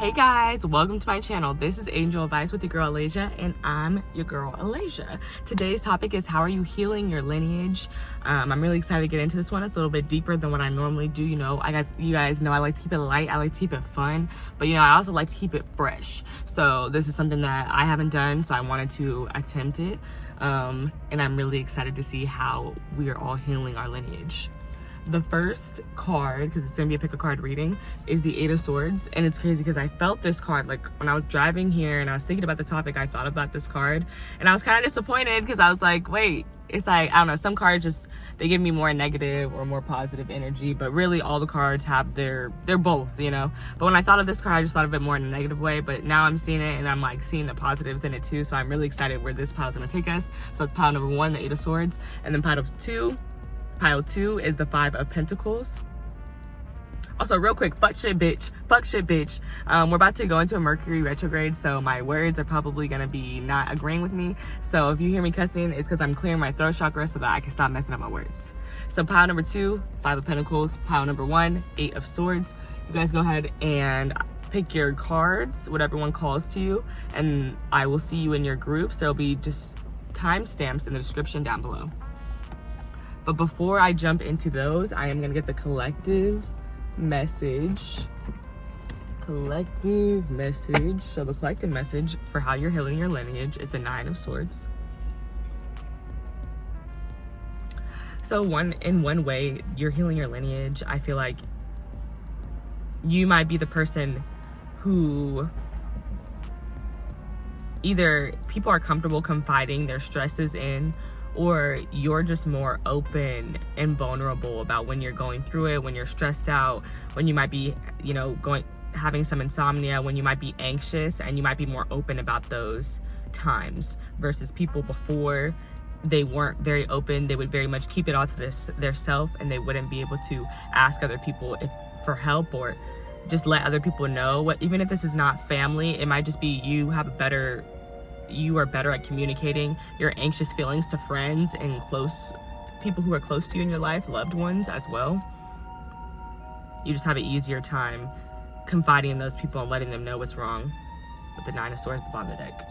Hey guys, welcome to my channel. This is Angel Advice with your girl Aleijalewis, and I'm your girl Aleijalewis. Today's topic is how are you healing your lineage? I'm really excited to get into this one. It's a little bit deeper than what I normally do. You guys know I like to keep it light, I like to keep it fun, but I also like to keep it fresh. So this is something that I haven't done, so I wanted to attempt it. And I'm really excited to see how we are all healing our lineage. The first card, because it's going to be a pick a card reading, is the Eight of Swords. And it's crazy because I felt this card, like when I was driving here and I was thinking about the topic, I thought about this card. And I was kind of disappointed because I was like, wait, it's like, I don't know, some cards just, they give me more negative or more positive energy. But really all the cards have they're both, But when I thought of this card, I just thought of it more in a negative way. But now I'm seeing it and I'm like seeing the positives in it too. So I'm really excited where this pile is going to take us. So it's pile number 1, the Eight of Swords. And then Pile 2 is the Five of Pentacles. Also, real quick, fuck shit bitch. We're about to go into a Mercury retrograde, so my words are probably gonna be not agreeing with me. So if you hear me cussing, it's because I'm clearing my throat chakra so that I can stop messing up my words. So pile number 2, Five of Pentacles. Pile number 1, Eight of Swords. You guys go ahead and pick your cards, whatever one calls to you, and I will see you in your groups. There'll be just timestamps in the description down below. But before I jump into those, I am going to get the collective message. So the collective message for how you're healing your lineage is the Nine of Swords. So in one way, you're healing your lineage. I feel like you might be the person who either people are comfortable confiding their stresses in, or you're just more open and vulnerable about when you're going through it, when you're stressed out, when you might be, having some insomnia, when you might be anxious, and you might be more open about those times versus people before. They weren't very open. They would very much keep it all to their self, and they wouldn't be able to ask other people for help or just let other people know. Even if this is not family, it might just be you are better at communicating your anxious feelings to friends and people who are close to you in your life, loved ones as well. You just have an easier time confiding in those people and letting them know what's wrong, with the Nine of Swords at the bottom of the deck.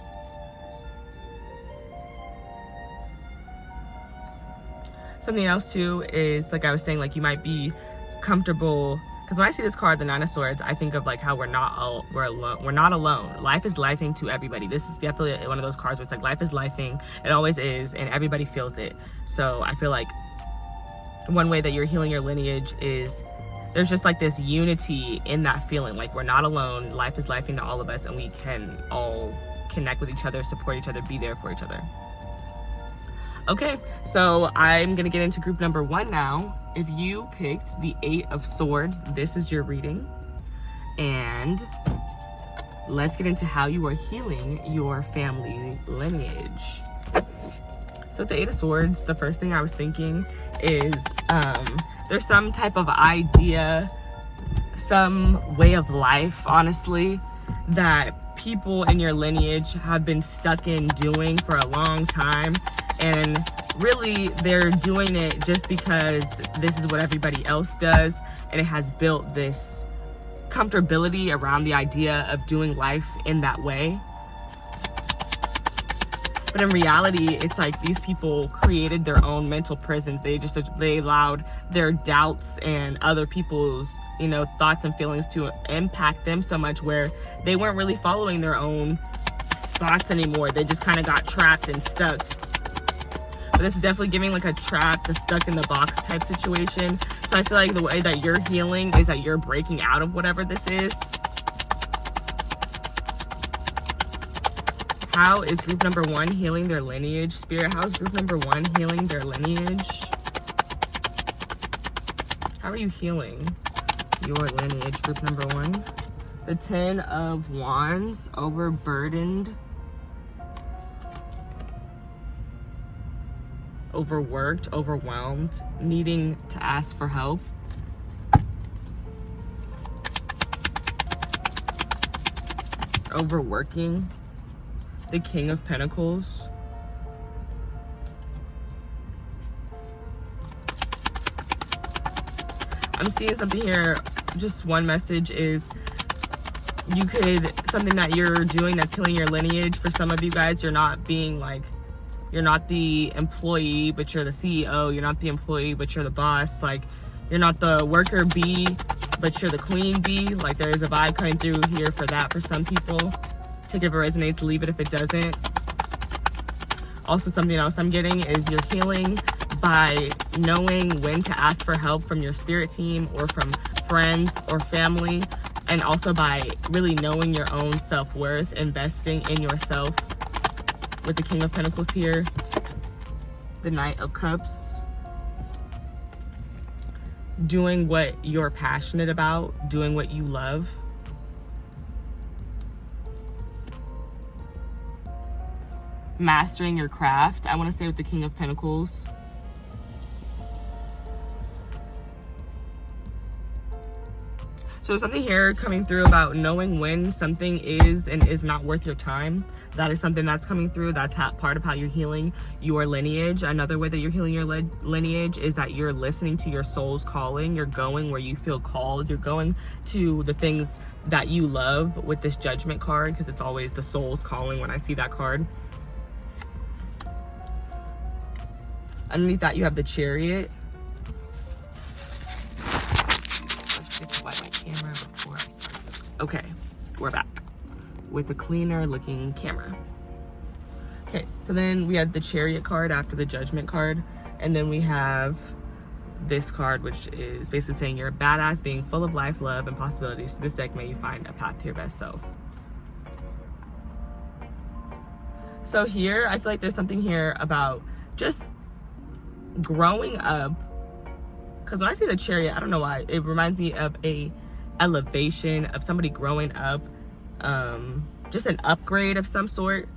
Something else too is, like I was saying, like you might be comfortable, because when I see this card, the Nine of Swords, I think of like how we're not alone. Life is lifing to everybody. This is definitely one of those cards where it's like life is lifing. It always is, and everybody feels it. So I feel like one way that you're healing your lineage is there's just like this unity in that feeling. Like we're not alone. Life is lifing to all of us, and we can all connect with each other, support each other, be there for each other. Okay, so I'm gonna get into group number 1 now. If you picked the Eight of Swords, this is your reading. And let's get into how you are healing your family lineage. So with the Eight of Swords, the first thing I was thinking is there's some type of idea, some way of life, honestly, that people in your lineage have been stuck in doing for a long time. And really, they're doing it just because this is what everybody else does, and it has built this comfortability around the idea of doing life in that way. But in reality, it's like these people created their own mental prisons. They allowed their doubts and other people's, thoughts and feelings to impact them so much where they weren't really following their own thoughts anymore. They just kind of got trapped and stuck. But this is definitely giving like a trapped, a stuck in the box type situation. So I feel like the way that you're healing is that you're breaking out of whatever this is. How is group number 1 healing their lineage? Spirit, how is group number 1 healing their lineage? How are you healing your lineage, group number 1? The Ten of Wands, overburdened, overworked, overwhelmed, needing to ask for help. Overworking. The King of Pentacles. I'm seeing something here. Just one message is you could, something that you're doing that's healing your lineage. For some of you guys, you're not being like, you're not the employee, but you're the CEO. You're not the employee, but you're the boss. Like, you're not the worker bee, but you're the queen bee. Like, there is a vibe coming through here for that for some people. Take it if it resonates, leave it if it doesn't. Also, something else I'm getting is you're healing by knowing when to ask for help from your spirit team or from friends or family, and also by really knowing your own self-worth, investing in yourself. With the King of Pentacles here, the Knight of Cups, doing what you're passionate about, doing what you love. Mastering your craft, I want to say, with the King of Pentacles. So there's something here coming through about knowing when something is and is not worth your time. That is something that's coming through. That's part of how you're healing your lineage. Another way that you're healing your lineage is that you're listening to your soul's calling. You're going where you feel called. You're going to the things that you love with this Judgment card, because it's always the soul's calling when I see that card. Underneath that, you have the Chariot. Okay, we're back with the cleaner looking camera. Okay, so then we had the Chariot card after the Judgment card, and then we have this card, which is basically saying you're a badass, being full of life, love, and possibilities. So this deck, may you find a path to your best self. So here, I feel like there's something here about just growing up, because when I see the Chariot, I don't know why, it reminds me of a elevation, of somebody growing up, just an upgrade of some sort.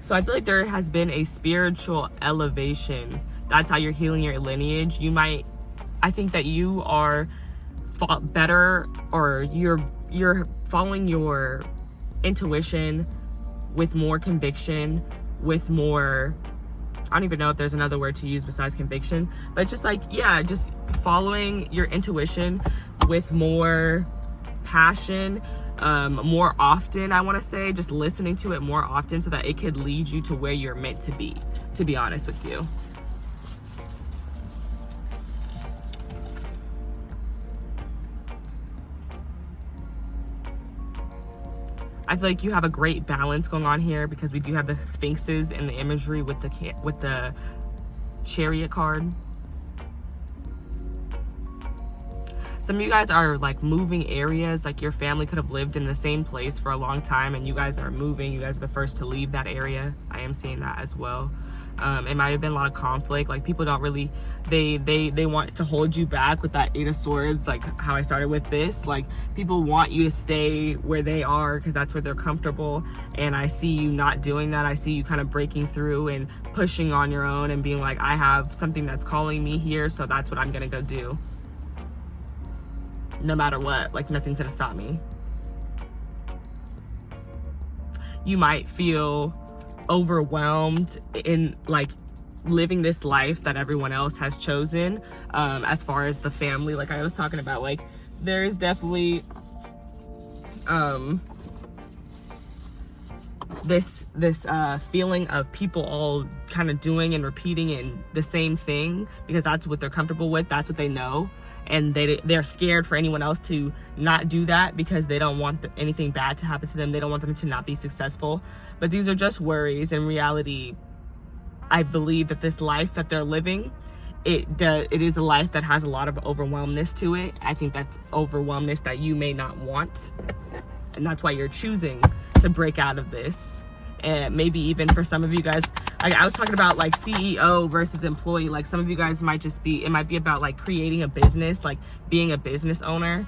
So I feel like there has been a spiritual elevation. That's how you're healing your lineage. I think that you are better, or you're following your intuition with more conviction, with more, I don't even know if there's another word to use besides conviction, but just like, yeah, just following your intuition with more passion, more often, I want to say, just listening to it more often so that it could lead you to where you're meant to be honest with you. I feel like you have a great balance going on here, because we do have the Sphinxes in the imagery with the Chariot card. Some of you guys are like moving areas, like your family could have lived in the same place for a long time and you guys are moving. You guys are the first to leave that area. I am seeing that as well. It might have been a lot of conflict, like people don't really, they want to hold you back with that Eight of Swords, like how I started with this. Like, people want you to stay where they are because that's where they're comfortable, and I see you not doing that. I see you kind of breaking through and pushing on your own and being like, I have something that's calling me here, so that's what I'm gonna go do. No matter what, like nothing's gonna stop me. You might feel overwhelmed in like living this life that everyone else has chosen, as far as the family, like I was talking about. Like, there is definitely this feeling of people all kind of doing and repeating in the same thing because that's what they're comfortable with, that's what they know, and they're scared for anyone else to not do that because they don't want anything bad to happen to them. They don't want them to not be successful. But these are just worries. In reality, I believe that this life that they're living, it is a life that has a lot of overwhelmness to it. I think that's overwhelmness that you may not want, and that's why you're choosing to break out of this. And maybe even for some of you guys, I was talking about like CEO versus employee. Like, some of you guys might just be, it might be about like creating a business, like being a business owner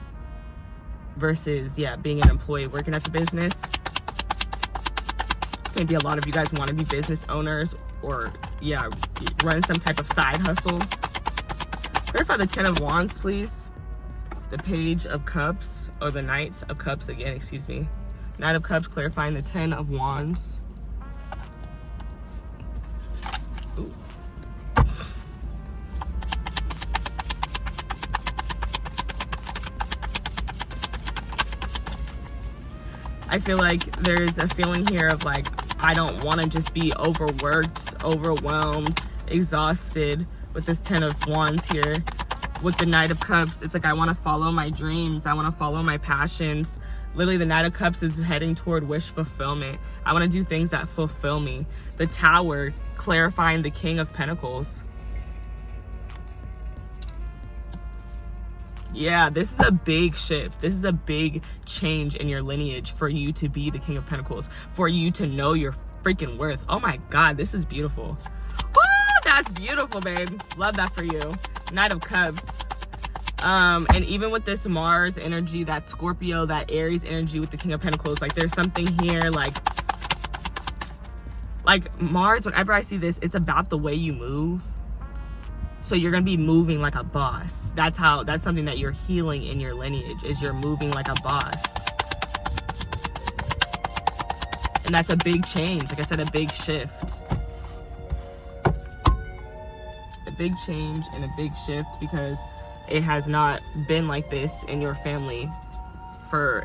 versus, yeah, being an employee working at the business. Maybe a lot of you guys want to be business owners, or yeah, run some type of side hustle. Clarify the Ten of Wands, please. The Page of Cups, or the Knight of Cups again, excuse me. Knight of Cups clarifying the Ten of Wands. Ooh. I feel like there's a feeling here of like, I don't want to just be overworked, overwhelmed, exhausted with this 10 of Wands here. With the Knight of Cups, it's like I want to follow my dreams. I want to follow my passions. Literally, the Knight of Cups is heading toward wish fulfillment. I want to do things that fulfill me. The Tower, clarifying the King of Pentacles. Yeah, this is a big shift. This is a big change in your lineage for you to be the King of Pentacles, for you to know your freaking worth. Oh my God, this is beautiful. Woo, that's beautiful, babe. Love that for you. Knight of Cups. And even with this Mars energy, that Scorpio, that Aries energy with the King of Pentacles, like there's something here like Mars, whenever I see this, it's about the way you move. So you're gonna be moving like a boss. That's something that you're healing in your lineage, is you're moving like a boss. And that's a big change. Like I said, a big shift. A big change and a big shift, because it has not been like this in your family.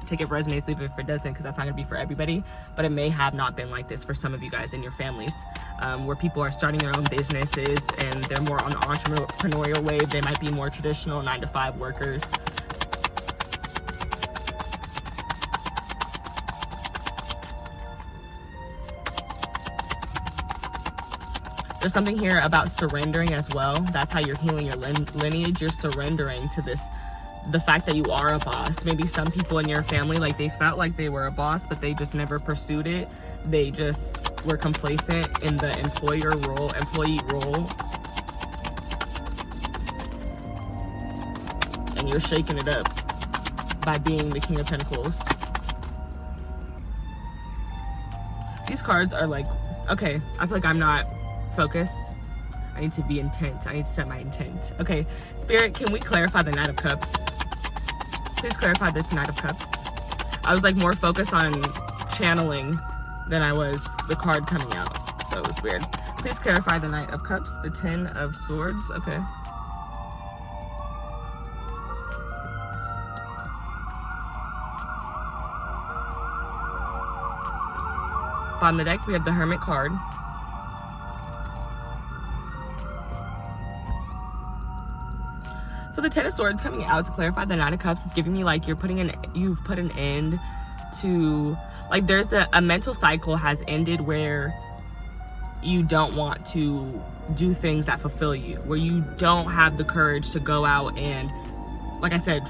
Take it resonates, leave it if it doesn't, because that's not gonna be for everybody, but it may have not been like this for some of you guys in your families, where people are starting their own businesses and they're more on the entrepreneurial wave. They might be more traditional 9-to-5 workers. There's something here about surrendering as well. That's how you're healing your lineage. You're surrendering to the fact that you are a boss. Maybe some people in your family, like they felt like they were a boss, but they just never pursued it. They just were complacent in the employee role. And you're shaking it up by being the King of Pentacles. These cards are like, okay, I feel like I'm not focused. I need to be intent. I need to set my intent. Okay, Spirit, can we clarify the Knight of Cups? Please clarify this Knight of Cups. I was like more focused on channeling than I was the card coming out, so it was weird. Please clarify the Knight of Cups, the 10 of Swords. Okay. On the deck, we have the Hermit card. So the 10 of Swords coming out to clarify the Knight of Cups is giving me like you've put an end to, like there's a mental cycle has ended where you don't want to do things that fulfill you, where you don't have the courage to go out and, like I said,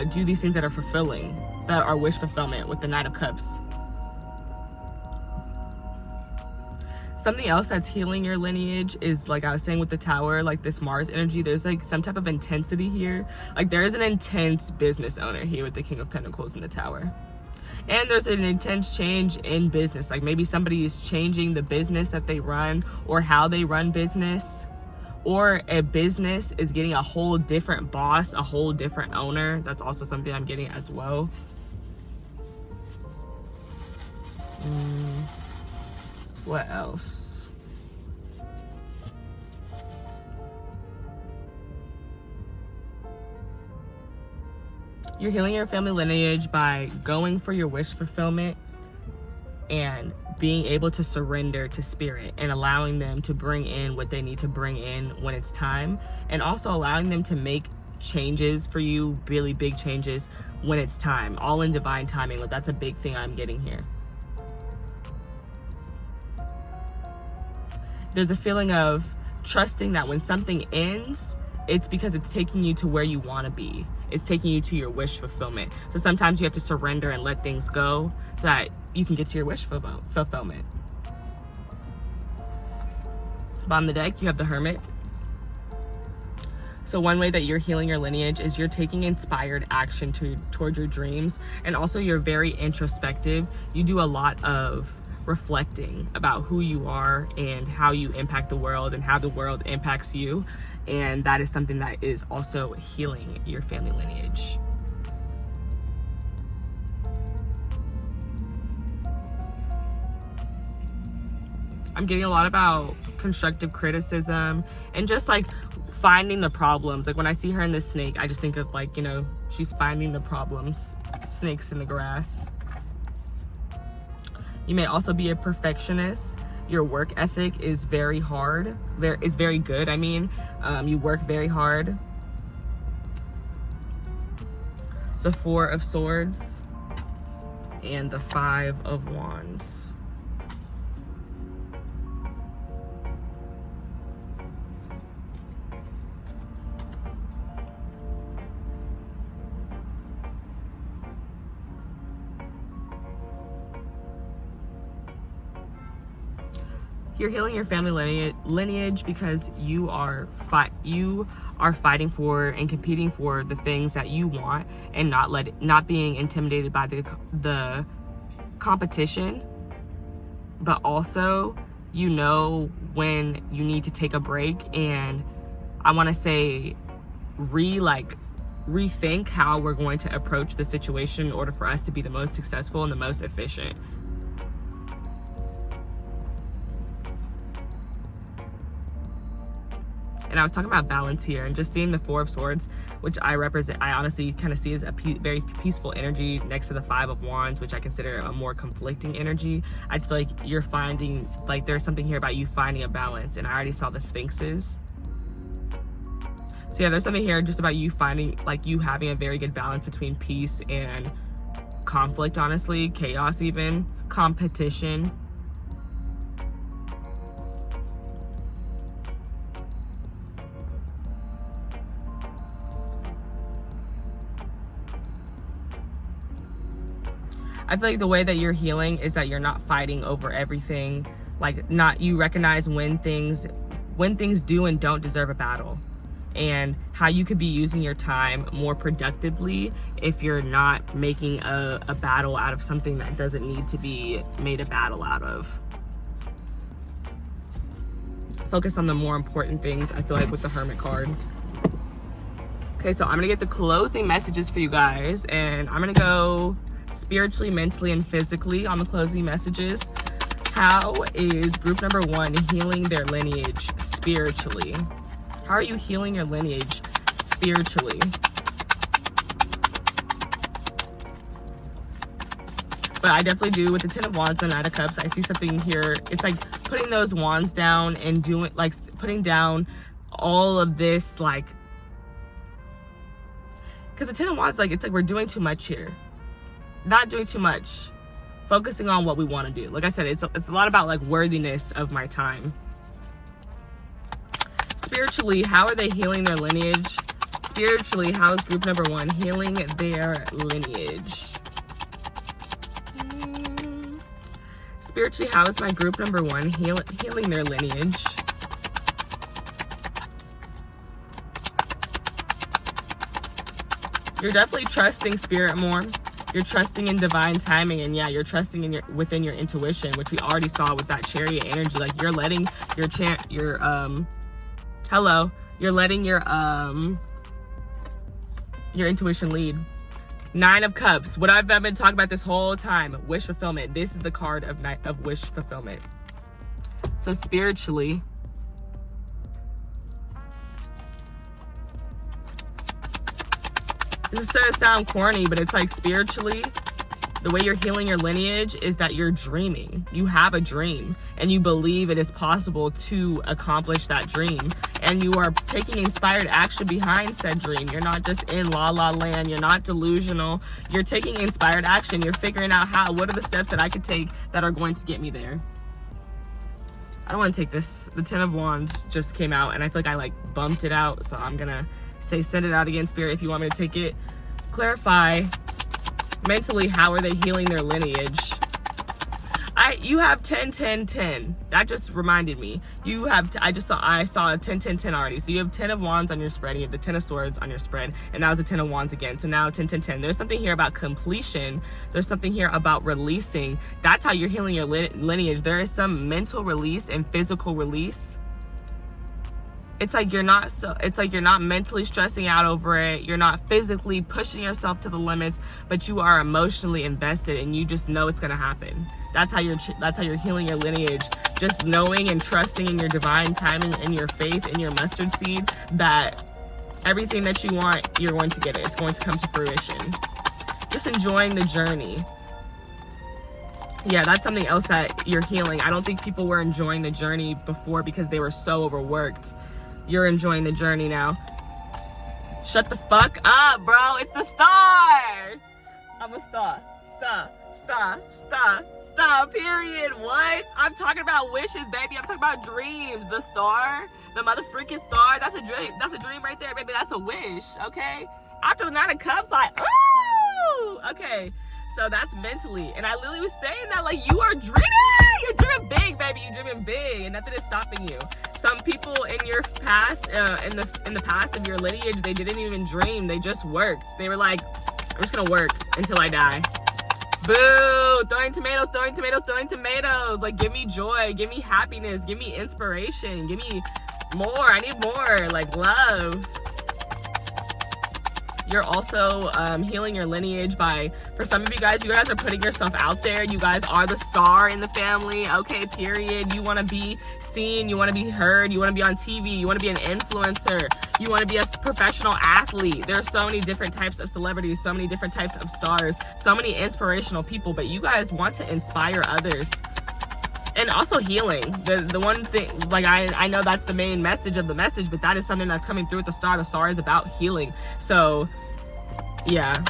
do these things that are fulfilling, that are wish fulfillment with the Knight of Cups. Something else that's healing your lineage is, like I was saying with the Tower, like this Mars energy, there's like some type of intensity here. Like there is an intense business owner here with the King of Pentacles in the Tower. And there's an intense change in business. Like maybe somebody is changing the business that they run or how they run business. Or a business is getting a whole different boss, a whole different owner. That's also something I'm getting as well. What else? You're healing your family lineage by going for your wish fulfillment and being able to surrender to Spirit and allowing them to bring in what they need to bring in when it's time, and also allowing them to make changes for you, really big changes when it's time, all in divine timing. Like that's a big thing I'm getting here. There's a feeling of trusting that when something ends, it's because it's taking you to where you want to be. It's taking you to your wish fulfillment. So sometimes you have to surrender and let things go so that you can get to your wish fulfillment. Bottom of the deck, you have the Hermit. So one way that you're healing your lineage is you're taking inspired action toward your dreams, and also you're very introspective. You do a lot of reflecting about who you are and how you impact the world and how the world impacts you, and that is something that is also healing your family lineage. I'm getting a lot about constructive criticism and just like finding the problems. Like when I see her in this snake, I just think of like, you know, she's finding the problems, snakes in the grass. You may also be a perfectionist. Your work ethic is very hard. Is very good, I mean. You work very hard. The Four of Swords and the Five of Wands. You're healing your family lineage because you are fighting for and competing for the things that you want, and not being intimidated by the competition. But also, you know when you need to take a break, and I want to say rethink how we're going to approach the situation in order for us to be the most successful and the most efficient. And I was talking about balance here, and just seeing the Four of Swords, which I honestly kind of see as a very peaceful energy next to the Five of Wands, which I consider a more conflicting energy. I just feel like you're finding, like, there's something here about you finding a balance. And I already saw the Sphinxes. So yeah, there's something here just about you finding, like, you having a very good balance between peace and conflict, honestly, chaos even, competition. I feel like the way that you're healing is that you're not fighting over everything. Like, you recognize when things do and don't deserve a battle, and how you could be using your time more productively if you're not making a battle out of something that doesn't need to be made a battle out of. Focus on the more important things, I feel like, with the Hermit card. Okay, so I'm gonna get the closing messages for you guys, and I'm gonna go spiritually, mentally, and physically on the closing messages. How is group number 1 healing their lineage spiritually? How are you healing your lineage spiritually? But I definitely do with the Ten of Wands and Knight of Cups. I see something here. It's like putting those wands down and doing, like, putting down all of this, like, because the Ten of Wands, like, it's like we're doing too much here. Not doing too much, focusing on what we want to do. Like I said, it's a lot about, like, worthiness of my time. Spiritually, how are they healing their lineage? Spiritually, how is group number 1 healing their lineage? Spiritually, how is my group number 1 healing their lineage? You're definitely trusting spirit more. You're trusting in divine timing, and yeah, you're trusting in within your intuition, which we already saw with that Chariot energy. Like, you're letting you're letting your intuition lead. Nine of Cups. What I've been talking about this whole time, wish fulfillment. This is the card of wish fulfillment. So spiritually, this is gonna sound corny, but it's like spiritually, the way you're healing your lineage is that you're dreaming. You have a dream, and you believe it is possible to accomplish that dream. And you are taking inspired action behind said dream. You're not just in la la land. You're not delusional. You're taking inspired action. You're figuring out what are the steps that I could take that are going to get me there. I don't want to take this. The Ten of Wands just came out, and I feel like I bumped it out. So I'm gonna say send it out again, Spirit, if you want me to take it. Clarify mentally, how are they healing their lineage? You have 10 10 10. That just reminded me. You have I saw a 10 10 10 already. So you have 10 of Wands on your spread, and you have the 10 of Swords on your spread, and that was a 10 of Wands again. So now 10 10 10. There's something here about completion. There's something here about releasing. That's how you're healing your lineage. There is some mental release and physical release. It's like you're not mentally stressing out over it. You're not physically pushing yourself to the limits, but you are emotionally invested, and you just know it's gonna happen. That's how you're healing your lineage. Just knowing and trusting in your divine timing and your faith and your mustard seed that everything that you want, you're going to get it. It's going to come to fruition. Just enjoying the journey. Yeah, that's something else that you're healing. I don't think people were enjoying the journey before because they were so overworked. You're enjoying the journey now. Shut the fuck up, bro. It's the star. I'm a star. Star, period. What? I'm talking about wishes, baby. I'm talking about dreams. The star, the motherfucking star. That's a dream. That's a dream right there, baby. That's a wish, okay? After the 9 of Cups, like, ooh! Okay, so that's mentally. And I literally was saying that, like, you are dreaming. You're dreaming big, baby. You're dreaming big, and nothing is stopping you. Some people in your past, in the past of your lineage, they didn't even dream. They just worked. They were like, I'm just gonna work until I die. Boo! Throwing tomatoes. Like, give me joy, give me happiness, give me inspiration, give me more. I need more, like, love. You're also healing your lineage by, for some of you guys are putting yourself out there. You guys are the star in the family, okay, period. You want to be seen, you want to be heard, you want to be on TV, you want to be an influencer, you want to be a professional athlete. There are so many different types of celebrities, so many different types of stars, so many inspirational people, but you guys want to inspire others. And also healing. The one thing, like, I know that's the main message of the message, but that is something that's coming through with the star. The star is about healing. So, yeah.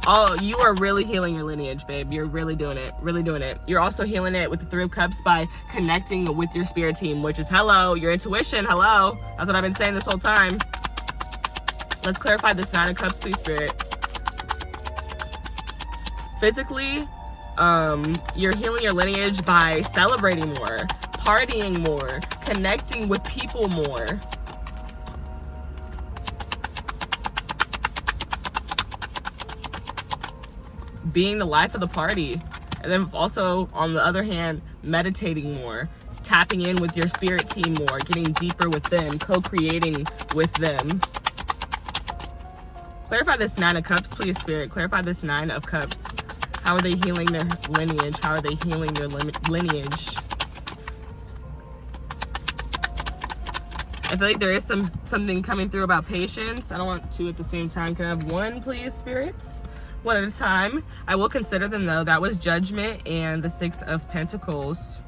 Oh, you are really healing your lineage, babe. You're really doing it. Really doing it. You're also healing it with the 3 of Cups by connecting with your spirit team, which is, hello, your intuition, hello. That's what I've been saying this whole time. Let's clarify this 9 of Cups, please, Spirit. Physically, you're healing your lineage by celebrating more, partying more, connecting with people more. Being the life of the party. And then also, on the other hand, meditating more, tapping in with your spirit team more, getting deeper with them, co-creating with them. Clarify this 9 of Cups, please, Spirit. Clarify this 9 of Cups. How are they healing their lineage? How are they healing their lineage? I feel like there is something coming through about patience. I don't want 2 at the same time. Can I have 1, please, spirits? 1 at a time. I will consider them, though. That was Judgment and the 6 of Pentacles.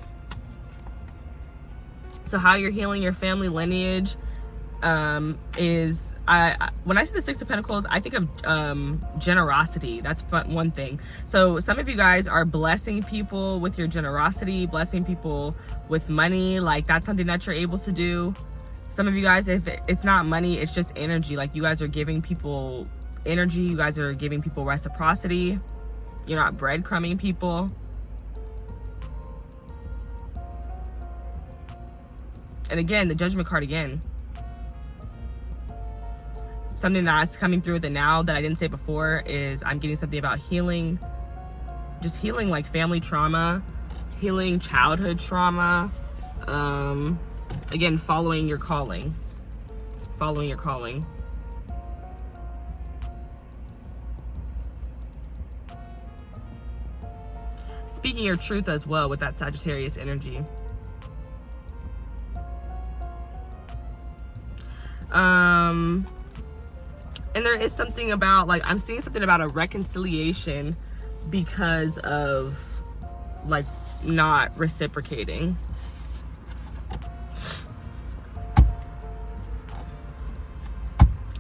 So how you're healing your family lineage is, when I see the 6 of Pentacles, I think of generosity. That's one thing. So some of you guys are blessing people with your generosity, blessing people with money. Like, that's something that you're able to do. Some of you guys, if it's not money, it's just energy. Like, you guys are giving people energy. You guys are giving people reciprocity. You're not breadcrumbing people. And again, the Judgment card again. Something that's coming through with it now that I didn't say before is I'm getting something about healing. Just healing, like, family trauma, healing childhood trauma. Again, following your calling. Following your calling. Speaking your truth as well with that Sagittarius energy. And there is something about, like, I'm seeing something about a reconciliation because of, like, not reciprocating.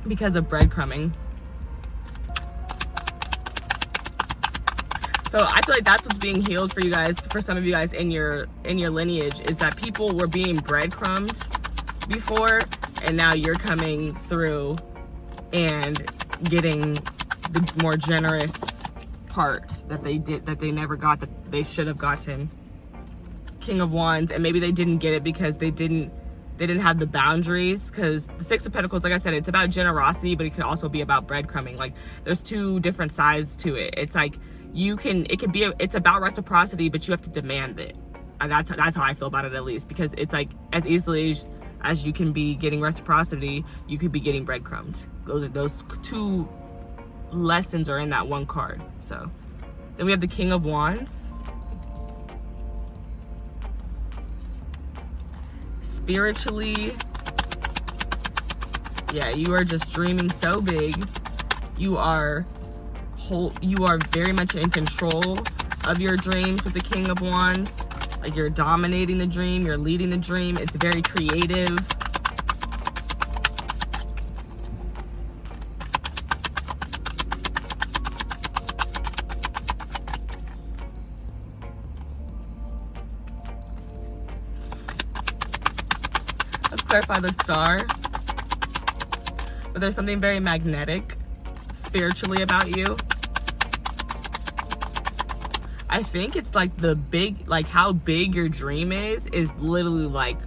Because of breadcrumbing. So I feel like that's what's being healed for you guys, for some of you guys in your lineage, is that people were being breadcrumbed before, and now you're coming through and getting the more generous part that they never got, that they should have gotten. King of Wands, and maybe they didn't get it because they didn't have the boundaries, because the 6 of Pentacles, like I said, it's about generosity, but it could also be about breadcrumbing. Like, there's 2 different sides to it. It's like, it's about reciprocity, but you have to demand it. And that's how I feel about it, at least, because it's like, as easily as you can be getting reciprocity, you could be getting breadcrumbed. Those 2 lessons are in that one card. So then we have the King of Wands. Spiritually, yeah, you are just dreaming so big. You are very much in control of your dreams with the King of Wands. Like you're dominating the dream, you're leading the dream. It's very creative. Let's clarify the Star. But there's something very magnetic spiritually about you. I think it's like the big, like how big your dream is literally like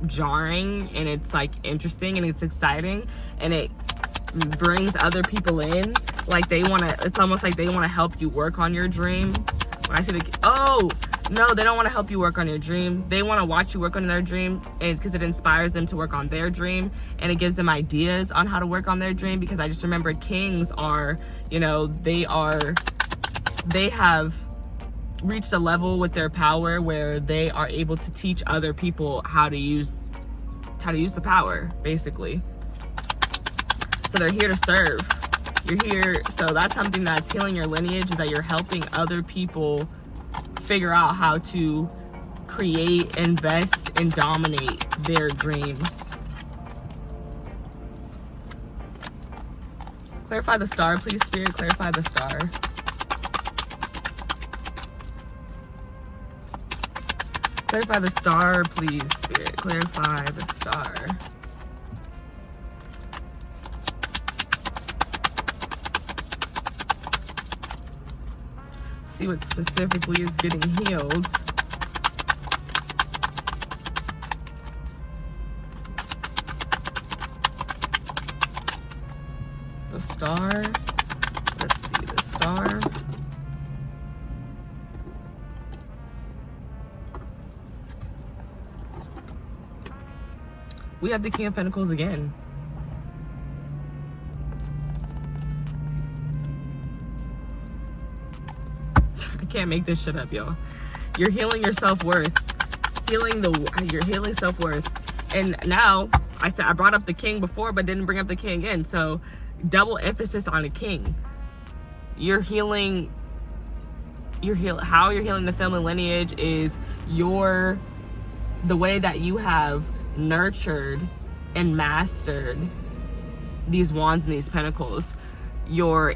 jarring, and it's like interesting and it's exciting, and it brings other people in. Like they want to, it's almost like they want to help you work on your dream. When I say oh, no, they don't want to help you work on your dream. They want to watch you work on their dream, and because it inspires them to work on their dream, and it gives them ideas on how to work on their dream. Because I just remembered kings are, you know, they have reached a level with their power where they are able to teach other people how to use the power, basically. So they're here to serve. You're here, so that's something that's healing your lineage, is that you're helping other people figure out how to create, invest, and dominate their dreams. Clarify the Star, please, Spirit. Clarify the Star. Clarify the Star, please, Spirit. Clarify the Star. See what specifically is getting healed. The Star. Let's see the Star. We have the King of Pentacles again. I can't make this shit up, y'all. You're healing your self-worth. You're healing self-worth. And now, I brought up the King before, but didn't bring up the King again. So, double emphasis on a King. How you're healing the family lineage is the way that you have nurtured and mastered these wands and these pentacles. You're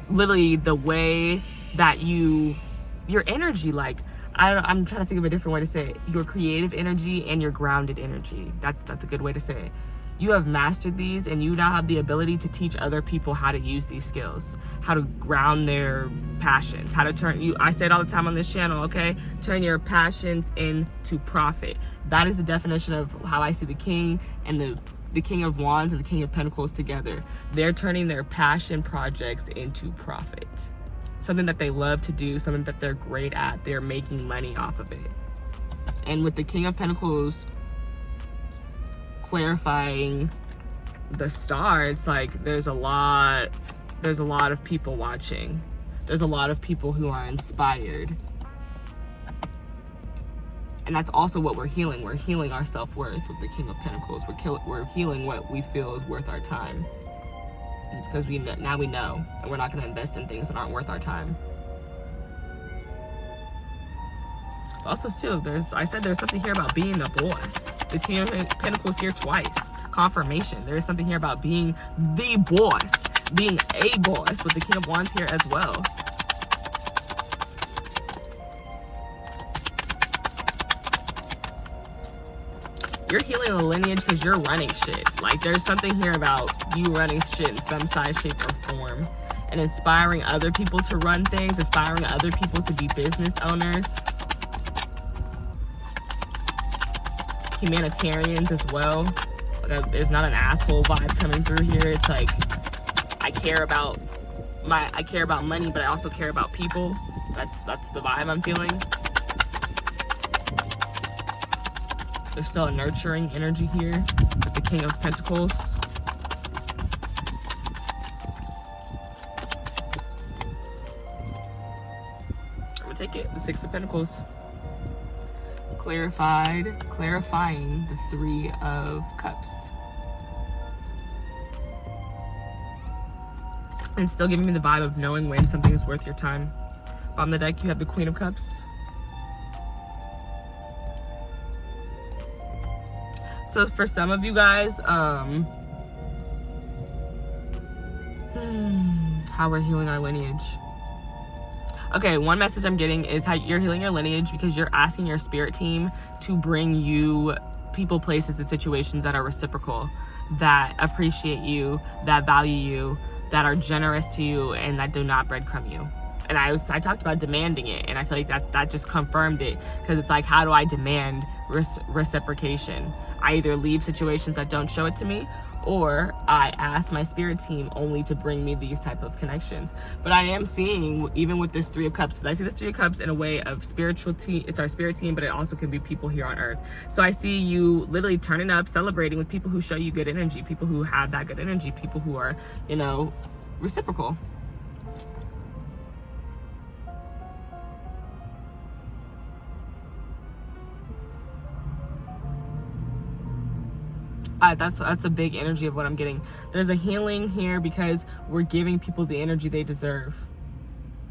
literally the way that your energy, like I'm trying to think of a different way to say it. Your creative energy and your grounded energy. That's a good way to say it. You have mastered these, and you now have the ability to teach other people how to use these skills, how to ground their passions, how to turn I say it all the time on this channel, okay? Turn your passions into profit. That is the definition of how I see the King and the King of Wands and the King of Pentacles together. They're turning their passion projects into profit. Something that they love to do, something that they're great at. They're making money off of it. And with the King of Pentacles clarifying the Star, it's like there's a lot of people watching. There's a lot of people who are inspired. And that's also what we're healing. We're healing our self-worth with the King of Pentacles. We're healing what we feel is worth our time. Because now we know, and we're not going to invest in things that aren't worth our time. Also, too, I said there's something here about being the boss. The King of Pentacles here twice. Confirmation. There is something here about being the boss. Being a boss with the King of Wands here as well. You're healing the lineage because you're running shit. Like, there's something here about you running shit in some size, shape, or form. And inspiring other people to run things. Inspiring other people to be business owners. Humanitarians as well. There's not an asshole vibe coming through here. It's like, I care about money, but I also care about people. That's the vibe I'm feeling. There's still a nurturing energy here with the King of Pentacles. I'm gonna take it. The Six of Pentacles. Clarifying the Three of Cups. And still giving me the vibe of knowing when something is worth your time. On the deck, you have the Queen of Cups. So for some of you guys, how we're healing our lineage. Okay, one message I'm getting is how you're healing your lineage because you're asking your spirit team to bring you people, places, and situations that are reciprocal, that appreciate you, that value you, that are generous to you, and that do not breadcrumb you. And I talked about demanding it, and I feel like that just confirmed it, because it's like, how do I demand reciprocation? I either leave situations that don't show it to me, or I ask my spirit team only to bring me these type of connections. But I am seeing, even with this Three of Cups, I see this Three of Cups in a way of spiritual team. It's our spirit team, but it also can be people here on earth. So I see you literally turning up, celebrating with people who show you good energy, people who have that good energy, people who are, you know, reciprocal. That's a big energy of what I'm getting. There's a healing here because we're giving people the energy they deserve.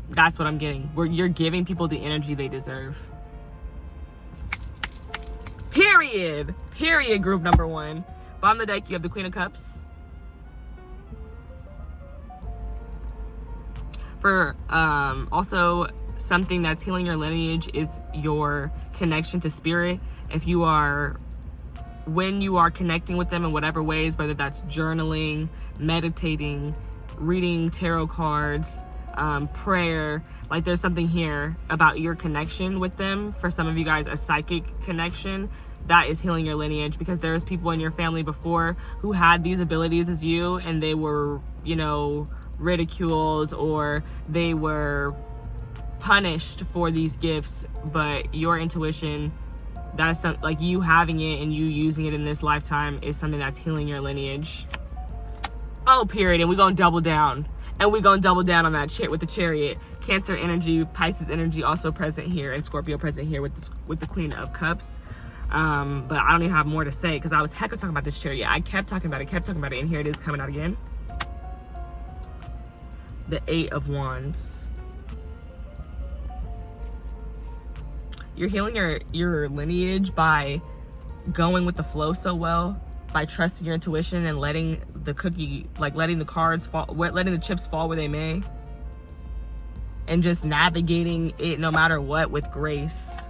That's what I'm getting. You're giving people the energy they deserve. Period. Period, group number one. Bottom of the deck, you have the Queen of Cups. For also something that's healing your lineage is your connection to spirit. When you are connecting with them in whatever ways, whether that's journaling, meditating, reading tarot cards, prayer, like there's something here about your connection with them. For some of you guys, a psychic connection, that is healing your lineage, because there's people in your family before who had these abilities as you, and they were, you know, ridiculed, or they were punished for these gifts. But your intuition, that's like you having it and you using it in this lifetime, is something that's healing your lineage. Oh, period. And we're gonna double down. And we're gonna double down on that with the Chariot. Cancer energy, Pisces energy also present here, and Scorpio present here with the Queen of Cups. But I don't even have more to say, because I was hecka talking about this Chariot. I kept talking about it, and here it is coming out again. The Eight of Wands. You're healing your lineage by going with the flow so well, by trusting your intuition and letting the chips fall where they may, and just navigating it no matter what with grace.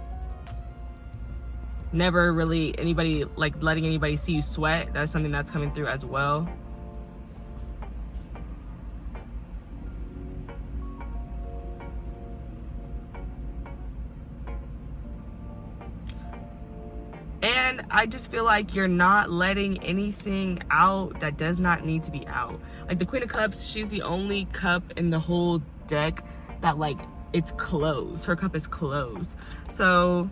Never really letting anybody see you sweat. That's something that's coming through as well. And I just feel like you're not letting anything out that does not need to be out. Like the Queen of Cups, she's the only cup in the whole deck that, like, it's closed. Her cup is closed. So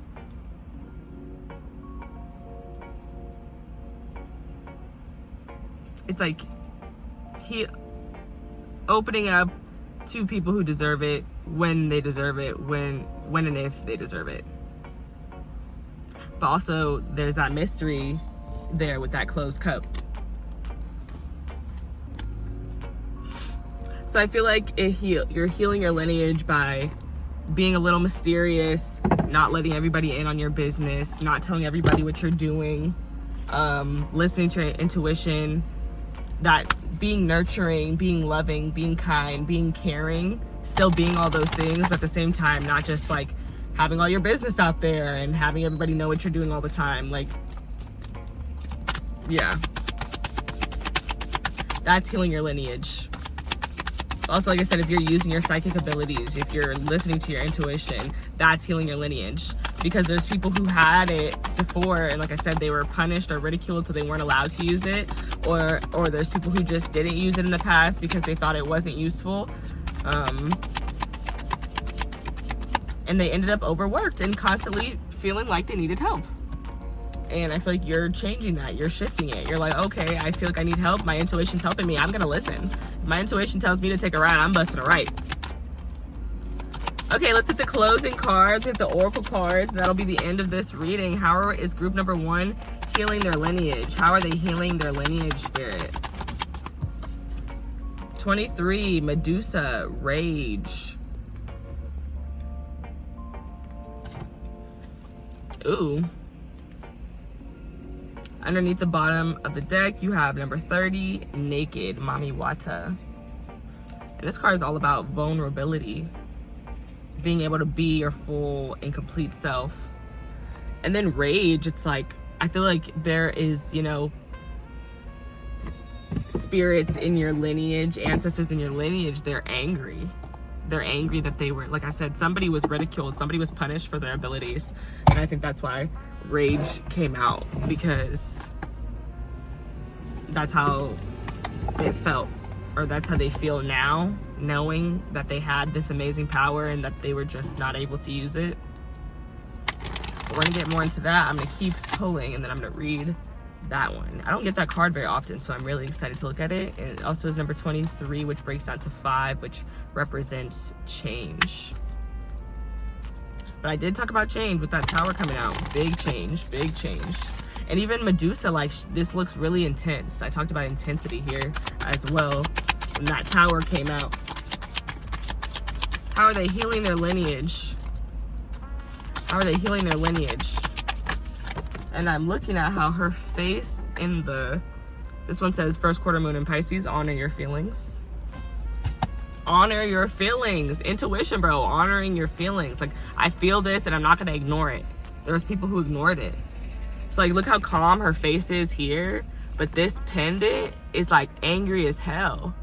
it's like opening up to people who deserve it, when they deserve it, when and if they deserve it. But also there's that mystery there with that closed cup. So I feel like you're healing your lineage by being a little mysterious, not letting everybody in on your business, not telling everybody what you're doing, listening to your intuition, that being nurturing, being loving, being kind, being caring, still being all those things, but at the same time not just like having all your business out there and having everybody know what you're doing all the time. Like, yeah, that's healing your lineage. Also, like I said, if you're using your psychic abilities, if you're listening to your intuition, that's healing your lineage. Because there's people who had it before, and like I said, they were punished or ridiculed so they weren't allowed to use it, or there's people who just didn't use it in the past because they thought it wasn't useful, and they ended up overworked and constantly feeling like they needed help. And I feel like you're changing that. You're shifting it. You're like, okay, I feel like I need help. My intuition's helping me. I'm gonna listen. If my intuition tells me to take a ride, I'm busting a right. Okay, let's hit the closing cards, hit the oracle cards. That'll be the end of this reading. How is group number one healing their lineage? How are they healing their lineage, spirit? 23, Medusa, Rage. Ooh. Underneath the bottom of the deck, you have number 30, Naked, Mami Wata. And this card is all about vulnerability. Being able to be your full and complete self. And then Rage, it's like, I feel like there is, you know, spirits in your lineage, ancestors in your lineage, they're angry. They're angry that they were, like I said, somebody was ridiculed, somebody was punished for their abilities. And I think that's why Rage came out, because that's how it felt, or that's how they feel now, knowing that they had this amazing power and that they were just not able to use it. But we're gonna get more into that. I'm gonna keep pulling and then I'm gonna read that one. I don't get that card very often, so I'm really excited to look at it. And it also is number 23, which breaks down to 5, which represents change. But I did talk about change with that tower coming out. Big change, big change. And even Medusa, like, this looks really intense. I talked about intensity here as well when that tower came out. How are they healing their lineage? How are they healing their lineage? And I'm looking at how her face in this one says, first quarter moon in Pisces, honor your feelings. Honor your feelings. Intuition, bro. Honoring your feelings. Like, I feel this and I'm not going to ignore it. There's people who ignored it. So, like, look how calm her face is here. But this pendant is, like, angry as hell.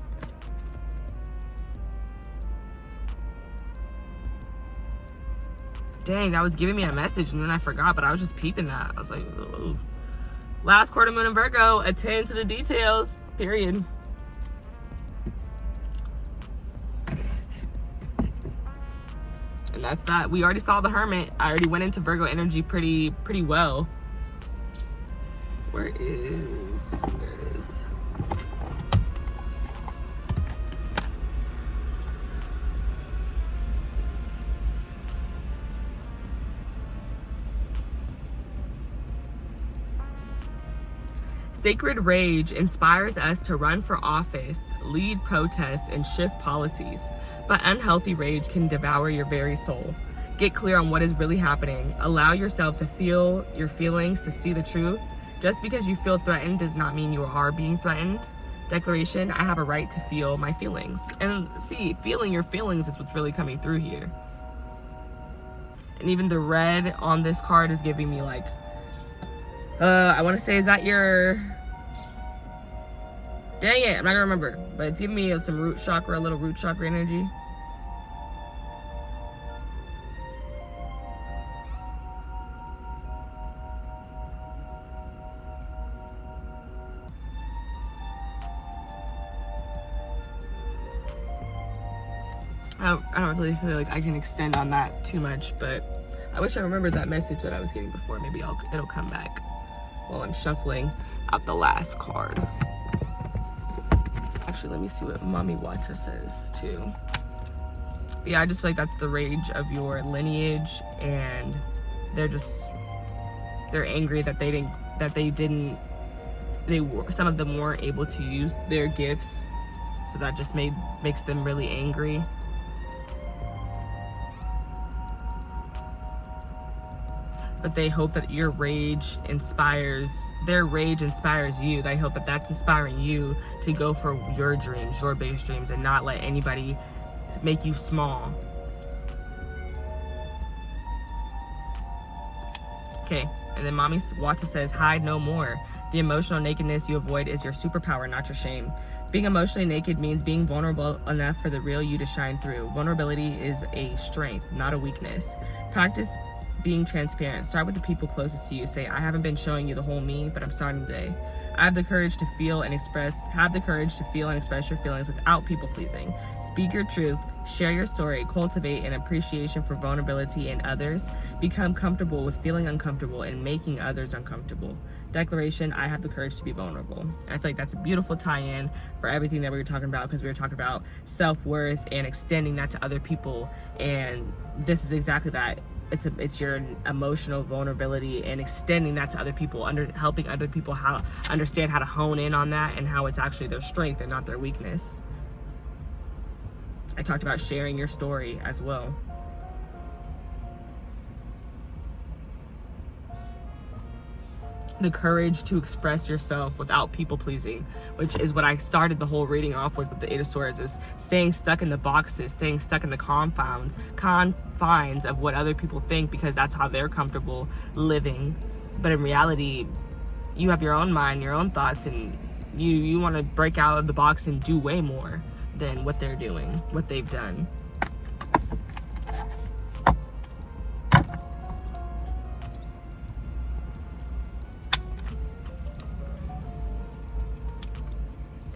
Dang, that was giving me a message and then I forgot, but I was just peeping that. I was like, ooh. Last quarter moon in Virgo, attend to the details, period. And that's that. We already saw the Hermit. I already went into Virgo energy pretty well. There it is. Sacred rage inspires us to run for office, lead protests, and shift policies. But unhealthy rage can devour your very soul. Get clear on what is really happening. Allow yourself to feel your feelings, to see the truth. Just because you feel threatened does not mean you are being threatened. Declaration, I have a right to feel my feelings. And see, feeling your feelings is what's really coming through here. And even the red on this card is giving me like, I want to say, is that your... Dang it, I'm not gonna remember. But it's giving me some root chakra, a little root chakra energy. I don't really feel like I can extend on that too much, but I wish I remembered that message that I was getting before. Maybe it'll come back while I'm shuffling out the last card. Actually, let me see what Mami Wata says too. But yeah, I just feel like that's the rage of your lineage, and they're angry that some of them weren't able to use their gifts, so that just makes them really angry. But they hope that their rage inspires you. They hope that that's inspiring you to go for your dreams, your biggest dreams, and not let anybody make you small. Okay, and then Mami Wata says, hide no more. The emotional nakedness you avoid is your superpower, not your shame. Being emotionally naked means being vulnerable enough for the real you to shine through. Vulnerability is a strength, not a weakness. Practice being transparent. Start with the people closest to you. Say, I haven't been showing you the whole me, but I'm starting today. I have the courage to feel and express your feelings without people pleasing. Speak your truth, share your story, cultivate an appreciation for vulnerability in others. Become comfortable with feeling uncomfortable and making others uncomfortable. Declaration, I have the courage to be vulnerable. I feel like that's a beautiful tie-in for everything that we were talking about, because we were talking about self-worth and extending that to other people, and this is exactly that. It's your emotional vulnerability and extending that to other people, helping other people understand how to hone in on that and how it's actually their strength and not their weakness. I talked about sharing your story as well. the courage to express yourself without people pleasing, which is what I started the whole reading off with the Eight of Swords, is staying stuck in the boxes, staying stuck in the confines of what other people think, because that's how they're comfortable living. But in reality, you have your own mind, your own thoughts, and you want to break out of the box and do way more than what they're doing, what they've done.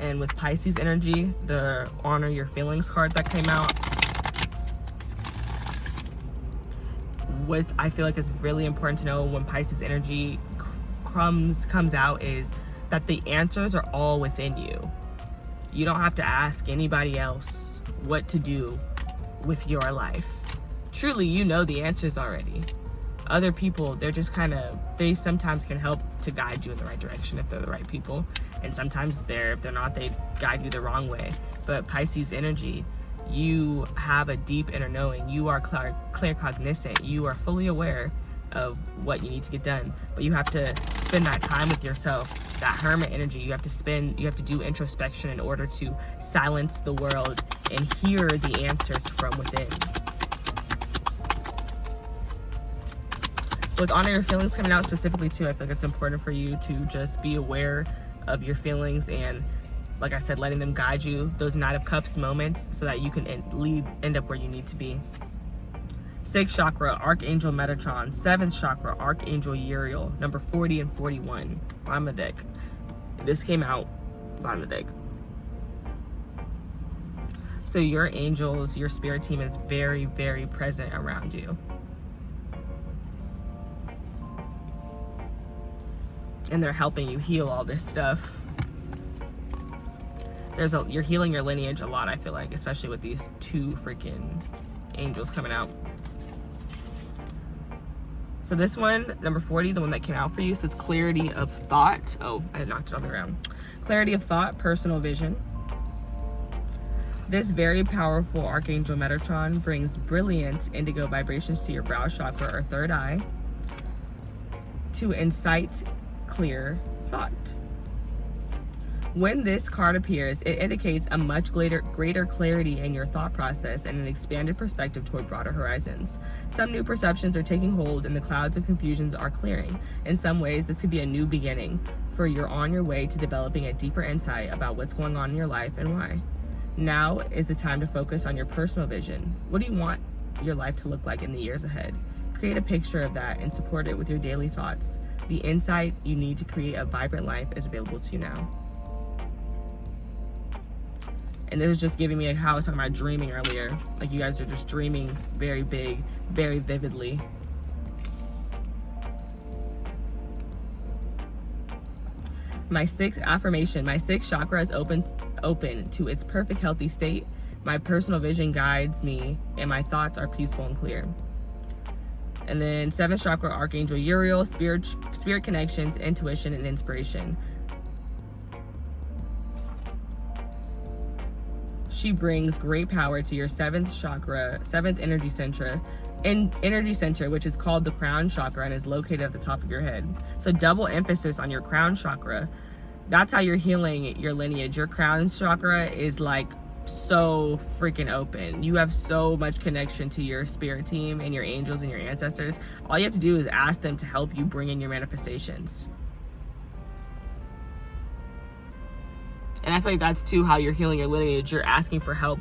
And with Pisces energy, the honor your feelings cards that came out, what I feel like is really important to know when Pisces energy comes out is that the answers are all within you. You don't have to ask anybody else what to do with your life. Truly, you know the answers already. Other people, they're just they sometimes can help to guide you in the right direction if they're the right people. And sometimes if they're not, they guide you the wrong way. But Pisces energy, you have a deep inner knowing. You are claircognizant. You are fully aware of what you need to get done. But you have to spend that time with yourself. That hermit energy, you have to do introspection in order to silence the world and hear the answers from within. With honor your feelings coming out specifically too, I feel like it's important for you to just be aware of your feelings and, like I said, letting them guide you, those Knight of Cups moments, so that you can end up where you need to be. 6th chakra, Archangel Metatron. 7th chakra, Archangel Uriel. Number 40 and 41. Bottom of the deck. This came out bottom of the deck. So your angels, your spirit team is very, very present around you. And they're helping you heal all this stuff. You're healing your lineage a lot, I feel like, especially with these 2 freaking angels coming out. So this one, number 40, the one that came out for you, says clarity of thought. Oh, I knocked it on the ground. Clarity of thought, personal vision. This very powerful Archangel Metatron brings brilliant indigo vibrations to your brow chakra or third eye to incite clear thought. When this card appears, it indicates a much greater clarity in your thought process and an expanded perspective toward broader horizons. Some new perceptions are taking hold and the clouds of confusions are clearing. In some ways, this could be a new beginning, for you're on your way to developing a deeper insight about what's going on in your life and why. Now is the time to focus on your personal vision. What do you want your life to look like in the years ahead? Create a picture of that and support it with your daily thoughts. The insight you need to create a vibrant life is available to you now. And this is just giving me how I was talking about dreaming earlier. Like you guys are just dreaming very big, very vividly. My 6th affirmation, my 6th chakra is open to its perfect healthy state. My personal vision guides me and my thoughts are peaceful and clear. And then 7th chakra, Archangel Uriel, spirit connections, intuition, and inspiration. She brings great power to your 7th chakra, 7th energy center, which is called the crown chakra and is located at the top of your head. So double emphasis on your crown chakra. That's how you're healing your lineage. Your crown chakra is like so freaking open. You have so much connection to your spirit team and your angels and your ancestors. All you have to do is ask them to help you bring in your manifestations. And I feel like that's too how you're healing your lineage. You're asking for help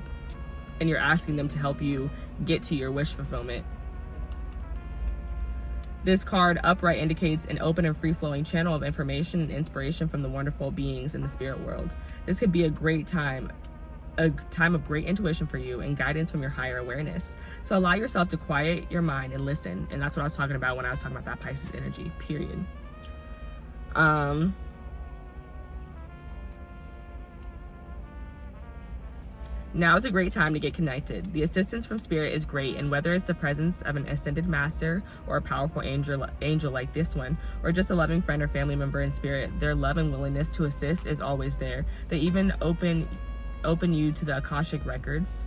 and you're asking them to help you get to your wish fulfillment. This card, upright, indicates an open and free-flowing channel of information and inspiration from the wonderful beings in the spirit world. This could be a time of great intuition for you and guidance from your higher awareness. So allow yourself to quiet your mind and listen. And that's what I was talking about when I was talking about that Pisces energy, period. Now is a great time to get connected. The assistance from spirit is great, and whether it's the presence of an ascended master or a powerful angel like this one, or just a loving friend or family member in spirit, their love and willingness to assist is always there. They even open you to the Akashic records.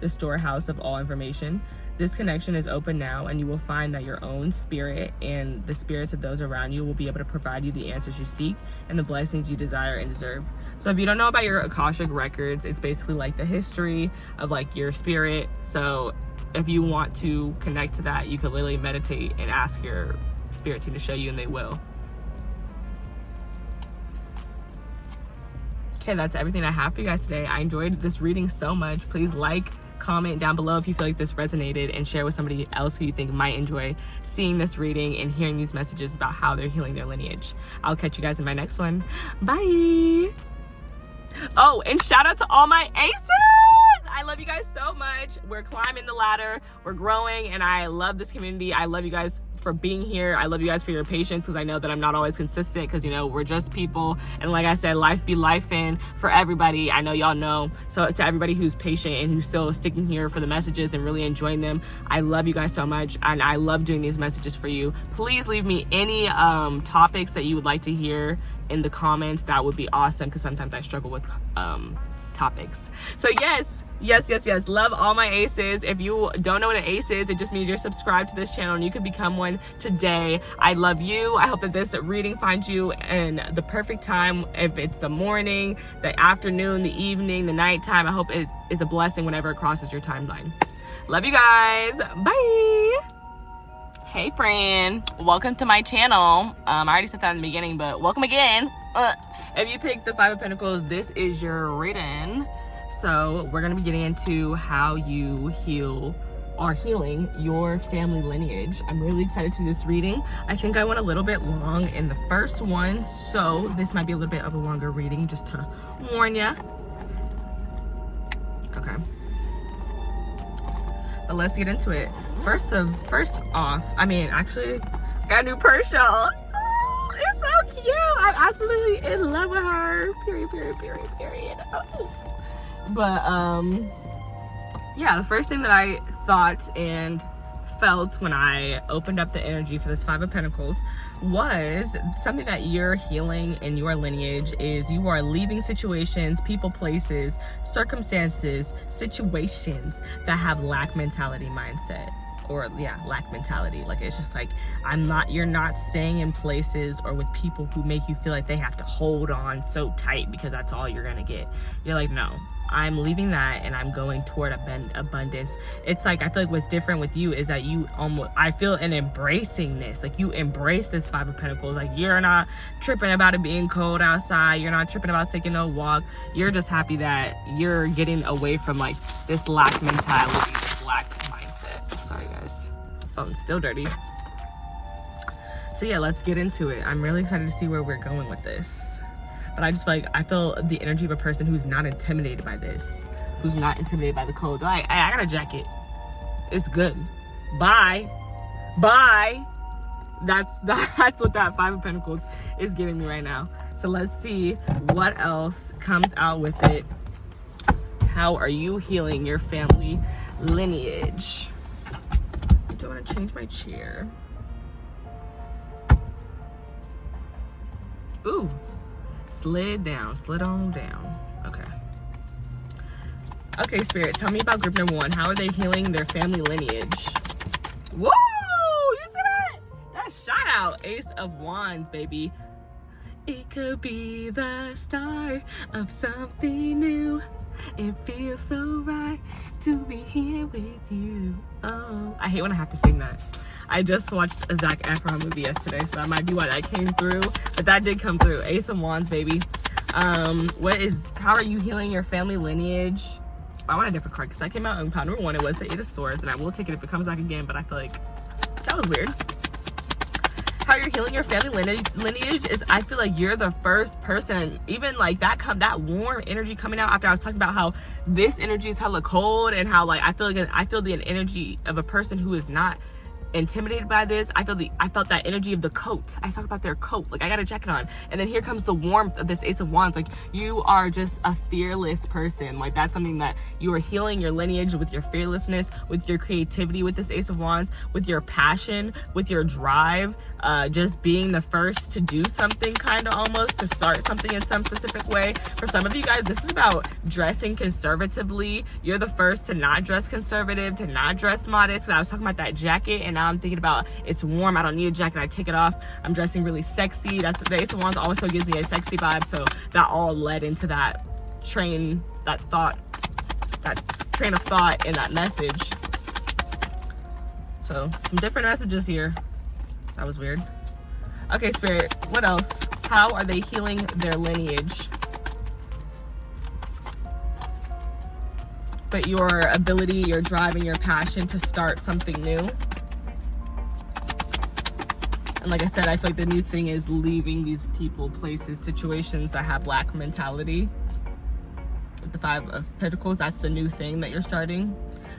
the storehouse of all information. This connection is open now, and you will find that your own spirit and the spirits of those around you will be able to provide you the answers you seek and the blessings you desire and deserve. So if you don't know about your Akashic records, it's basically like the history of like your spirit. So if you want to connect to that, you could literally meditate and ask your spirit team to show you, and they will. Okay, that's everything I have for you guys today. I enjoyed this reading so much. Please like, comment down below if you feel like this resonated, and share with somebody else who you think might enjoy seeing this reading and hearing these messages about how they're healing their lineage. I'll catch you guys in my next one. Bye. Oh, and shout out to all my aces. I love you guys so much. We're climbing the ladder, we're growing, and I love this community. I love you guys for being here. I love you guys for your patience, because I know that I'm not always consistent, because, you know, we're just people, and like I said, life be life-in for everybody. I know y'all know. So to everybody who's patient and who's still sticking here for the messages and really enjoying them, I love you guys so much, and I love doing these messages for you. Please leave me any topics that you would like to hear in the comments. That would be awesome, because sometimes I struggle with topics. So yes, love all my aces. If you don't know what an ace is, it just means you're subscribed to this channel, and you can become one today. I love you. I hope that this reading finds you in the perfect time. If it's the morning, the afternoon, the evening, the nighttime, I hope it is a blessing whenever it crosses your timeline. Love you guys. Bye. Hey friend, welcome to my channel. I already said that in the beginning, but welcome again. If you picked the Five of Pentacles, this is your reading. So we're gonna be getting into how you are healing your family lineage. I'm really excited to do this reading. I think I went a little bit long in the first one, so this might be a little bit of a longer reading, just to warn ya. Okay. But let's get into it. First off, I mean, actually, I got a new purse, y'all. Oh, it's so cute. I'm absolutely in love with her. Period. Oh. But yeah, the first thing that I thought and felt when I opened up the energy for this Five of Pentacles was something that you're healing in your lineage is you are leaving situations, people, places, circumstances, situations that have lack mentality mindset. Or yeah, lack mentality. Like, it's just like, you're not staying in places or with people who make you feel like they have to hold on so tight because that's all you're gonna get. You're like, no, I'm leaving that and I'm going toward abundance. It's like, I feel like what's different with you is that I feel an embracing this. Like, you embrace this Five of Pentacles. Like, you're not tripping about it being cold outside. You're not tripping about taking a walk. You're just happy that you're getting away from like this lack mentality, this lack mindset. Sorry guys, phone's still dirty. So yeah, let's get into it. I'm really excited to see where we're going with this. But I just feel like I feel the energy of a person who's not intimidated by this, who's not intimidated by the cold. Like, I got a jacket. It's good. Bye. That's what that Five of Pentacles is giving me right now. So let's see what else comes out with it. How are you healing your family lineage? Do I want to change my chair? Ooh, slid on down. Okay, Spirit, tell me about group number one. How are they healing their family lineage? Whoa, you see that? That shout out. Ace of Wands, baby. It could be the start of something new. It feels so right to be here with you. Oh, I hate when I have to sing that. I just watched a Zac Efron movie yesterday, so that might be why that came through. But that did come through. Ace of Wands, baby. How are you healing your family lineage? I want a different card because that came out in pile number one. It was the Eight of Swords, and I will take it if it comes back again, but I feel like that was weird. How you're healing your family lineage is, I feel like you're the first person, even like that warm energy coming out after I was talking about how this energy is hella cold, and how like I feel the energy of a person who is not intimidated by this. I felt that energy of the coat. I talked about their coat. Like, I got a jacket on. And then here comes the warmth of this Ace of Wands. Like, you are just a fearless person. Like, that's something that you are healing your lineage with your fearlessness, with your creativity with this Ace of Wands, with your passion, with your drive, just being the first to do something, kind of almost, to start something in some specific way. For some of you guys, this is about dressing conservatively. You're the first to not dress conservative, to not dress modest. I was talking about that jacket, and now I'm thinking about, it's warm, I don't need a jacket, I take it off, I'm dressing really sexy. That's what the Ace of Wands also gives me, a sexy vibe. So that all led into that train of thought and that message. So some different messages here. That was weird. Okay, Spirit, what else? How are they healing their lineage? But your ability, your drive, and your passion to start something new. And like I said, I feel like the new thing is leaving these people, places, situations that have lack mentality. With the Five of Pentacles, that's the new thing that you're starting.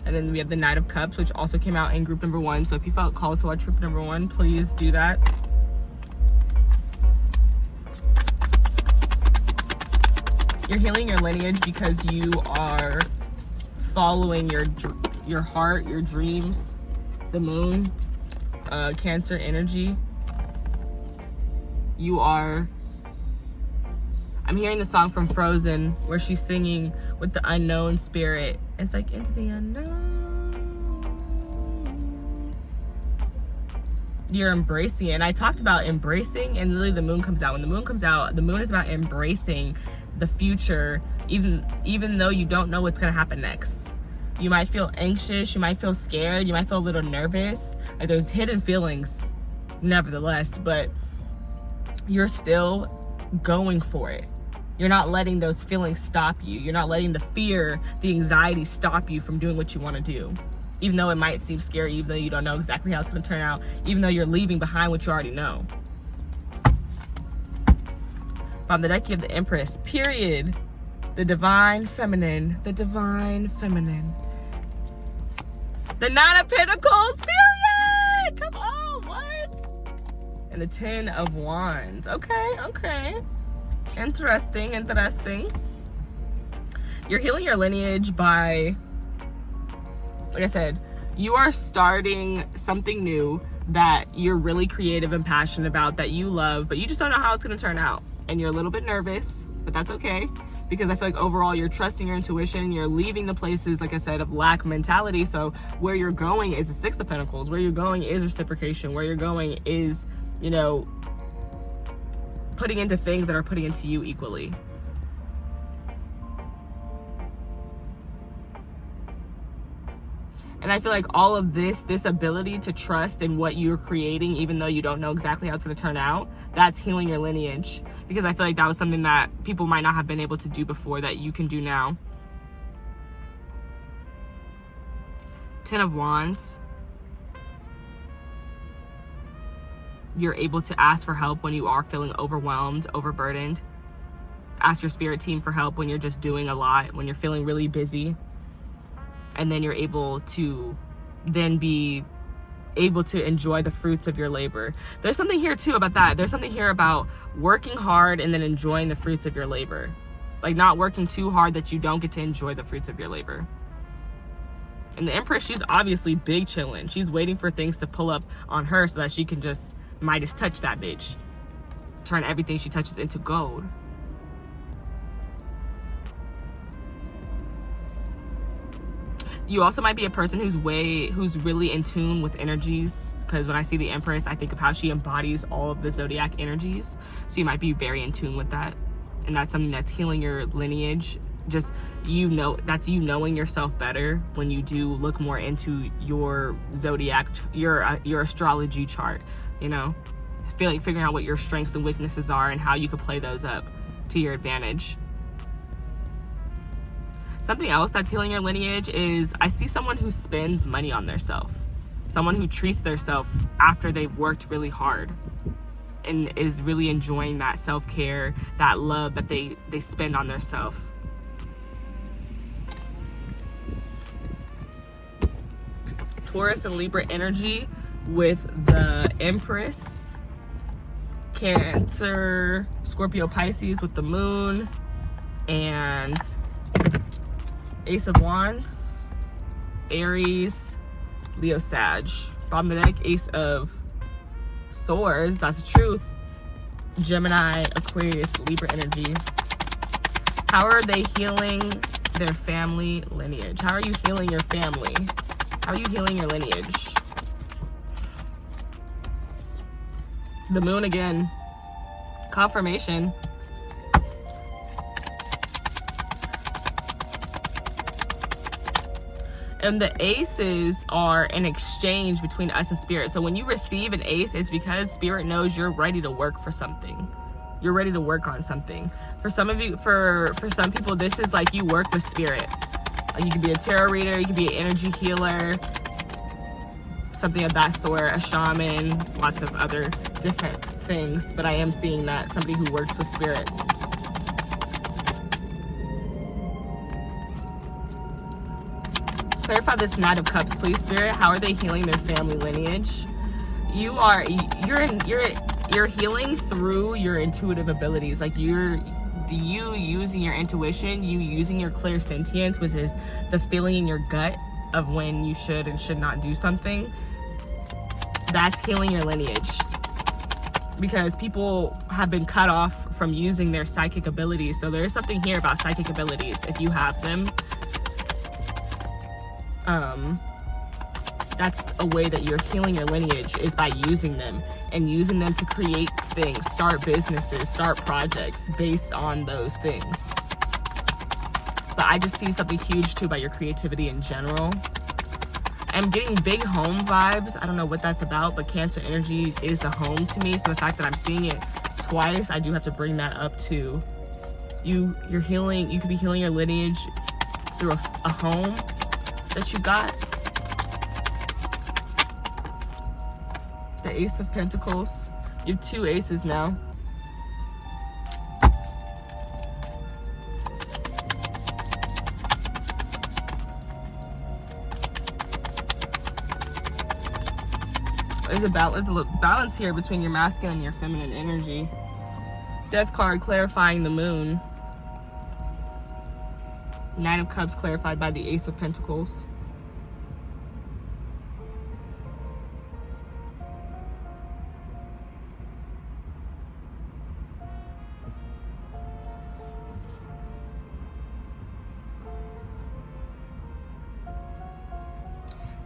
And then we have the Knight of Cups, which also came out in group number 1. So if you felt called to watch group number 1, please do that. You're healing your lineage because you are following your heart, your dreams, the moon, Cancer energy. You are, I'm hearing the song from Frozen where she's singing with the unknown spirit. It's like, into the unknown. You're embracing it. And I talked about embracing, and literally the moon comes out. When the moon comes out, the moon is about embracing the future, even though you don't know what's gonna happen next. You might feel anxious, you might feel scared, you might feel a little nervous. Like, there's hidden feelings nevertheless, but you're still going for it. You're not letting those feelings stop you. You're not letting the fear, the anxiety stop you from doing what you want to do. Even though it might seem scary, even though you don't know exactly how it's going to turn out, even though you're leaving behind what you already know. On the deck, you have the Empress, period. The divine feminine, the divine feminine. The Nine of Pentacles, period! Come on, what? And the Ten of Wands. Okay. Interesting. You're healing your lineage by, like I said, you are starting something new that you're really creative and passionate about, that you love, but you just don't know how it's going to turn out. And you're a little bit nervous, but that's okay. Because I feel like overall you're trusting your intuition. You're leaving the places, like I said, of lack mentality. So where you're going is the Six of Pentacles. Where you're going is reciprocation. Where you're going is, you know, putting into things that are putting into you equally. And I feel like all of this ability to trust in what you're creating, even though you don't know exactly how it's going to turn out, that's healing your lineage. Because I feel like that was something that people might not have been able to do before that you can do now. Ten of Wands. You're able to ask for help when you are feeling overwhelmed, overburdened. Ask your spirit team for help when you're just doing a lot, when you're feeling really busy. And then you're able to then be able to enjoy the fruits of your labor. There's something here too about that. There's something here about working hard and then enjoying the fruits of your labor. Like, not working too hard that you don't get to enjoy the fruits of your labor. And the Empress, she's obviously big chillin'. She's waiting for things to pull up on her so that she can just Midas touch that bitch. Turn everything she touches into gold. You also might be a person who's really in tune with energies, because when I see the Empress, I think of how she embodies all of the zodiac energies. So you might be very in tune with that. And that's something that's healing your lineage. Just, you know, that's you knowing yourself better when you do look more into your zodiac, your astrology chart, you know, figuring out what your strengths and weaknesses are and how you could play those up to your advantage. Something else that's healing your lineage is, I see someone who spends money on theirself. Someone who treats theirself after they've worked really hard and is really enjoying that self-care, that love that they spend on theirself. Taurus and Libra energy. with the Empress, Cancer, Scorpio, Pisces with the Moon, and Ace of Wands, Aries, Leo, Sag. Bottom of the deck, Ace of Swords, that's the truth. Gemini, Aquarius, Libra energy. How are they healing their family lineage? How are you healing your family? How are you healing your lineage? The Moon again. Confirmation. And the aces are an exchange between us and spirit. So when you receive an ace, it's because spirit knows you're ready to work for something. You're ready to work on something. For some of you, for some people, this is like you work with spirit. Like you could be a tarot reader, you could be an energy healer, something of that sort, a shaman, lots of other different things. But I am seeing that somebody who works with spirit. Clarify this Knight of Cups, please, Spirit. How are they healing their family lineage? You're healing through your intuitive abilities. Like you using your intuition, you using your clairsentience, which is the feeling in your gut of when you should and should not do something. That's healing your lineage. Because people have been cut off from using their psychic abilities. So there is something here about psychic abilities if you have them. That's a way that you're healing your lineage, is by using them and using them to create things, start businesses, start projects based on those things. But I just see something huge too about your creativity in general. I'm getting big home vibes. I don't know what that's about, but Cancer energy is the home to me. So the fact that I'm seeing it twice, I do have to bring that up too. You're healing, you could be healing your lineage through a home that you got. The Ace of Pentacles. You have two aces now. There's a balance here between your masculine and your feminine energy. Death card clarifying the Moon. Nine of Cups clarified by the Ace of Pentacles.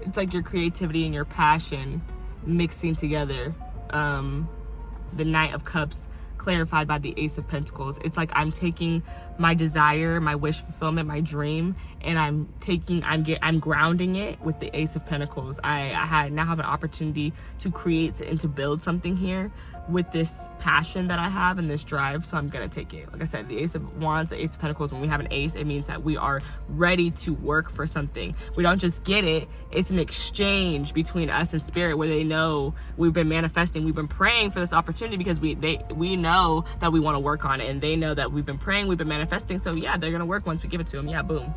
It's like your creativity and your passion mixing together. The Knight of Cups clarified by the Ace of Pentacles. It's like I'm taking my desire, my wish fulfillment, my dream, and I'm grounding it with the Ace of Pentacles. I now have an opportunity to create and to build something here with this passion that I have and this drive, so I'm gonna take it. Like I said, the Ace of Wands, the Ace of Pentacles, when we have an ace, it means that we are ready to work for something. We don't just get it, it's an exchange between us and spirit where they know we've been manifesting, we've been praying for this opportunity because we know that we want to work on it, and they know that we've been praying, we've been manifesting, so yeah, they're gonna work once we give it to them. Yeah, boom.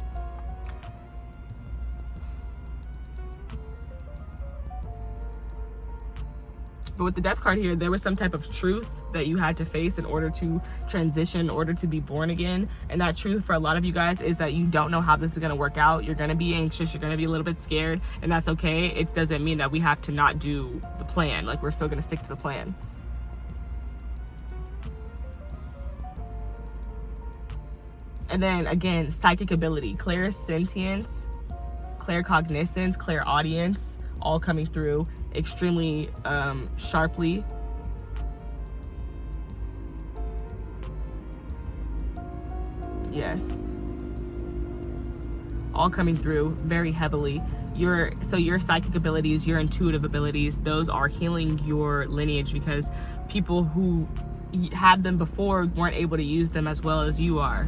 But with the Death card here, there was some type of truth that you had to face in order to transition, in order to be born again. And that truth for a lot of you guys is that you don't know how this is going to work out. You're going to be anxious. You're going to be a little bit scared. And that's okay. It doesn't mean that we have to not do the plan. Like, we're still going to stick to the plan. And then, again, psychic ability, clairsentience, claircognizance, clairaudience, all coming through extremely sharply. Yes. All coming through very heavily. Your psychic abilities, your intuitive abilities, those are healing your lineage, because people who had them before weren't able to use them as well as you are.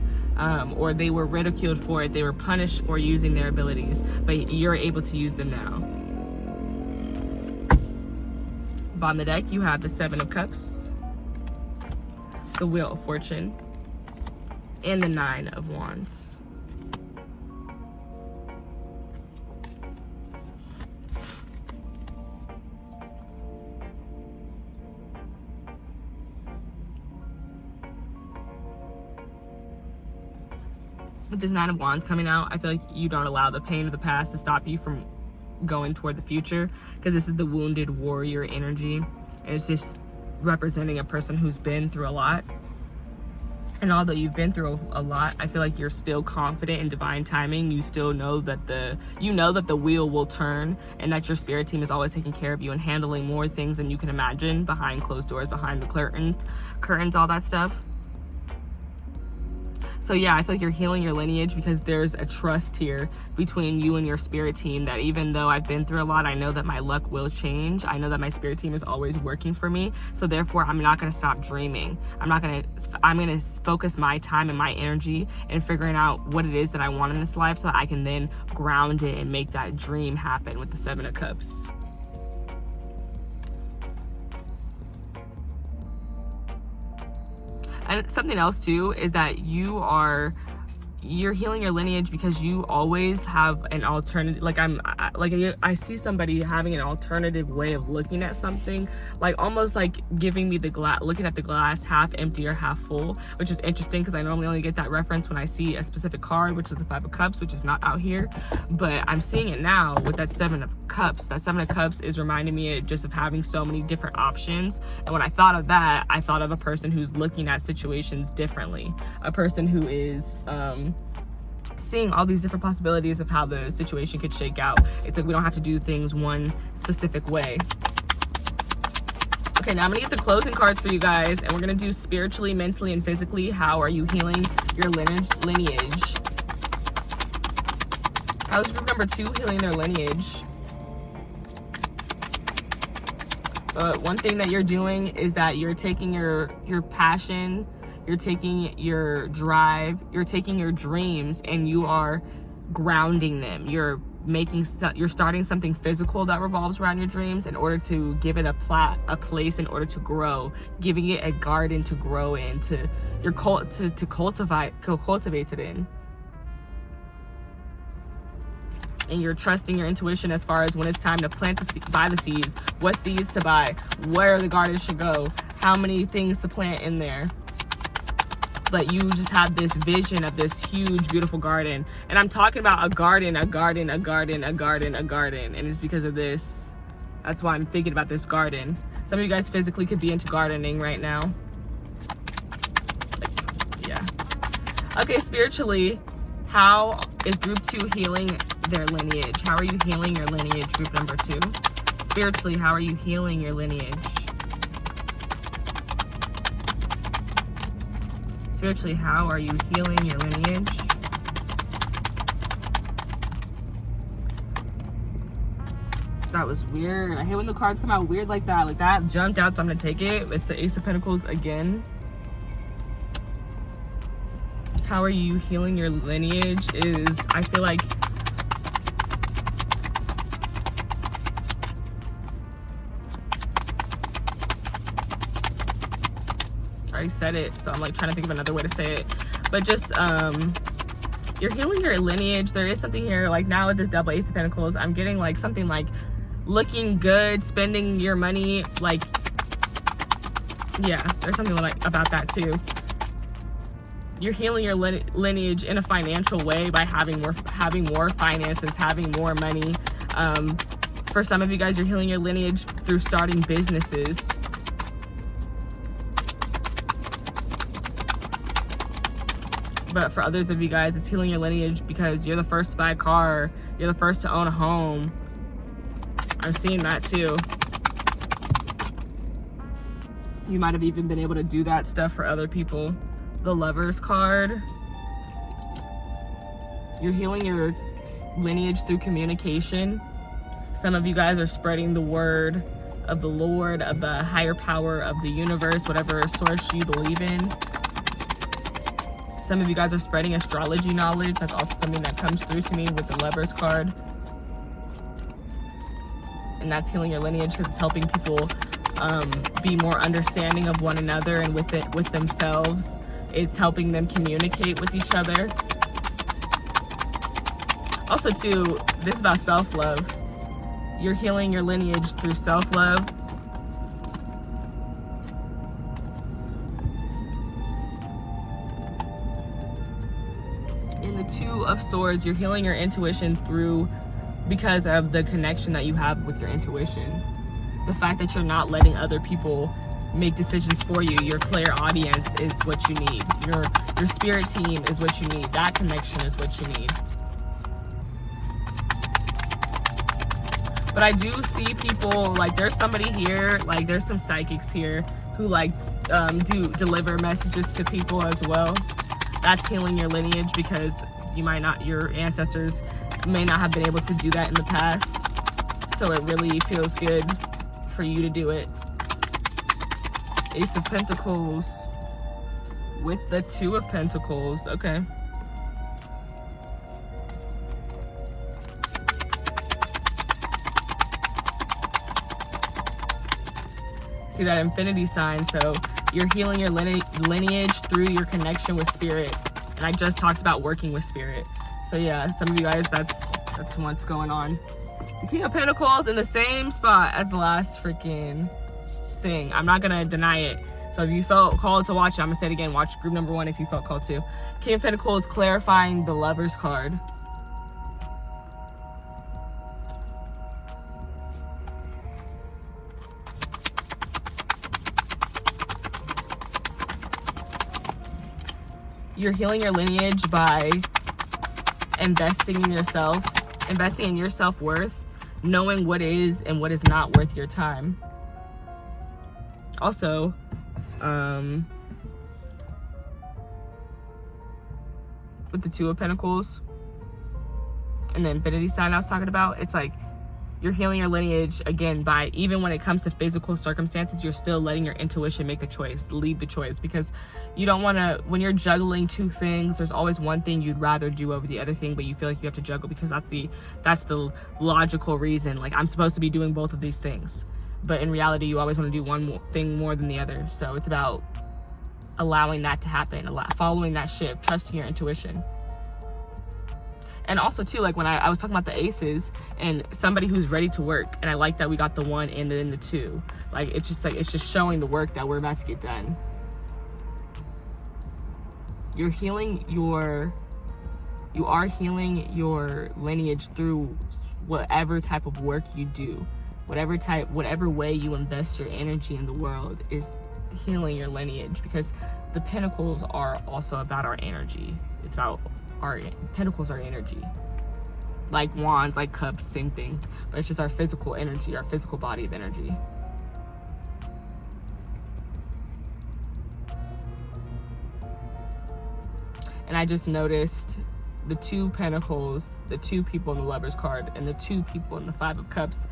Or they were ridiculed for it, they were punished for using their abilities, but you're able to use them now. On the deck, you have the Seven of Cups, the Wheel of Fortune, and the Nine of Wands. with this Nine of Wands coming out, I feel like you don't allow the pain of the past to stop you from going toward the future, because this is the wounded warrior energy, and it's just representing a person who's been through a lot. And although you've been through a lot, I feel like you're still confident in divine timing. You still know that the wheel will turn, and that your spirit team is always taking care of you and handling more things than you can imagine behind closed doors, behind the curtains, all that stuff. So yeah, I feel like you're healing your lineage because there's a trust here between you and your spirit team, that even though I've been through a lot, I know that my luck will change. I know that my spirit team is always working for me. So therefore, I'm not going to stop dreaming. I'm going to focus my time and my energy in figuring out what it is that I want in this life, so that I can then ground it and make that dream happen with the Seven of Cups. And something else too is that you're healing your lineage because you always have an alternative. I see somebody having an alternative way of looking at something, like almost like giving me looking at the glass half empty or half full, which is interesting because I normally only get that reference when I see a specific card, which is the Five of Cups, which is not out here, but I'm seeing it now with that Seven of Cups. That Seven of Cups is reminding me just of having so many different options. And when I thought of that, I thought of a person who's looking at situations differently, a person who is seeing all these different possibilities of how the situation could shake out. It's like we don't have to do things one specific way. Okay, now I'm gonna get the closing cards for you guys, and we're gonna do spiritually, mentally, and physically. How are you healing your lineage? How is group number 2 healing their lineage? One thing that you're doing is that you're taking your passion, you're taking your drive, you're taking your dreams, and you are grounding them. You're starting something physical that revolves around your dreams in order to give it a place in order to grow, giving it a garden to grow in, to cultivate it in. And you're trusting your intuition as far as when it's time to buy the seeds, what seeds to buy, where the garden should go, how many things to plant in there. But you just have this vision of this huge, beautiful garden. And I'm talking about a garden. And it's because of this. That's why I'm thinking about this garden. Some of you guys physically could be into gardening right now. Yeah. Okay, spiritually, how is group 2 healing their lineage? How are you healing your lineage, group number 2? Spiritually, how are you healing your lineage? Spiritually, how are you healing your lineage? That was weird. I hate when the cards come out weird like that. Like that jumped out, so I'm gonna take it with the Ace of Pentacles again. How are you healing your lineage is, I feel like, I already said it, so I'm like trying to think of another way to say it, but just you're healing your lineage. There is something here, like now with this double Ace of Pentacles, I'm getting like something like looking good, spending your money, like, yeah, there's something like about that too. You're healing your lineage in a financial way by having more finances, having more money. For some of you guys, you're healing your lineage through starting businesses. But for others of you guys, it's healing your lineage because you're the first to buy a car, you're the first to own a home. I'm seeing that too. You might have even been able to do that stuff for other people. The Lovers card. You're healing your lineage through communication. Some of you guys are spreading the word of the Lord, of the higher power of the universe, whatever source you believe in. Some of you guys are spreading astrology knowledge. That's also something that comes through to me with the Lovers card. And that's healing your lineage because it's helping people be more understanding of one another and with themselves. It's helping them communicate with each other. Also too, this is about self-love. You're healing your lineage through self-love. In the Two of Swords, you're healing your intuition because of the connection that you have with your intuition. The fact that you're not letting other people make decisions for you. Your clairaudience is what you need. Your spirit team is what you need. That connection is what you need. But I do see people, like, there's somebody here, like, there's some psychics here who, like, do deliver messages to people as well. That's healing your lineage, because your ancestors may not have been able to do that in the past. So it really feels good for you to do it. Ace of Pentacles with the Two of Pentacles. Okay. See that infinity sign. So you're healing your lineage through your connection with spirit. And I just talked about working with spirit. So yeah, some of you guys, that's what's going on. The King of Pentacles in the same spot as the last freaking thing. I'm not gonna deny it. So if you felt called to watch it, I'm gonna say it again. Watch group number 1 if you felt called to. King of Pentacles clarifying the Lover's card. You're healing your lineage by investing in yourself, investing in your self-worth, knowing what is and what is not worth your time. Also, with the Two of Pentacles and the infinity sign I was talking about, it's like you're healing your lineage again by, even when it comes to physical circumstances, you're still letting your intuition make the choice, lead the choice, because you don't want to, when you're juggling two things, there's always one thing you'd rather do over the other thing, but you feel like you have to juggle because that's the logical reason. Like, I'm supposed to be doing both of these things, but in reality, you always want to do one thing more than the other. So it's about allowing that to happen, following that shift, trusting your intuition. And also too, like when I was talking about the aces and somebody who's ready to work, and I like that we got the 1 and then the 2. Like it's just showing the work that we're about to get done. You are healing your lineage through whatever type of work you do. Whatever way you invest your energy in the world is healing your lineage, because the pentacles are also about our energy. It's about our pentacles are energy. Like wands, like cups, same thing. But it's just our physical energy, our physical body of energy. And I just noticed the 2 pentacles, the 2 people in the Lover's card, and the 2 people in the 5 of cups.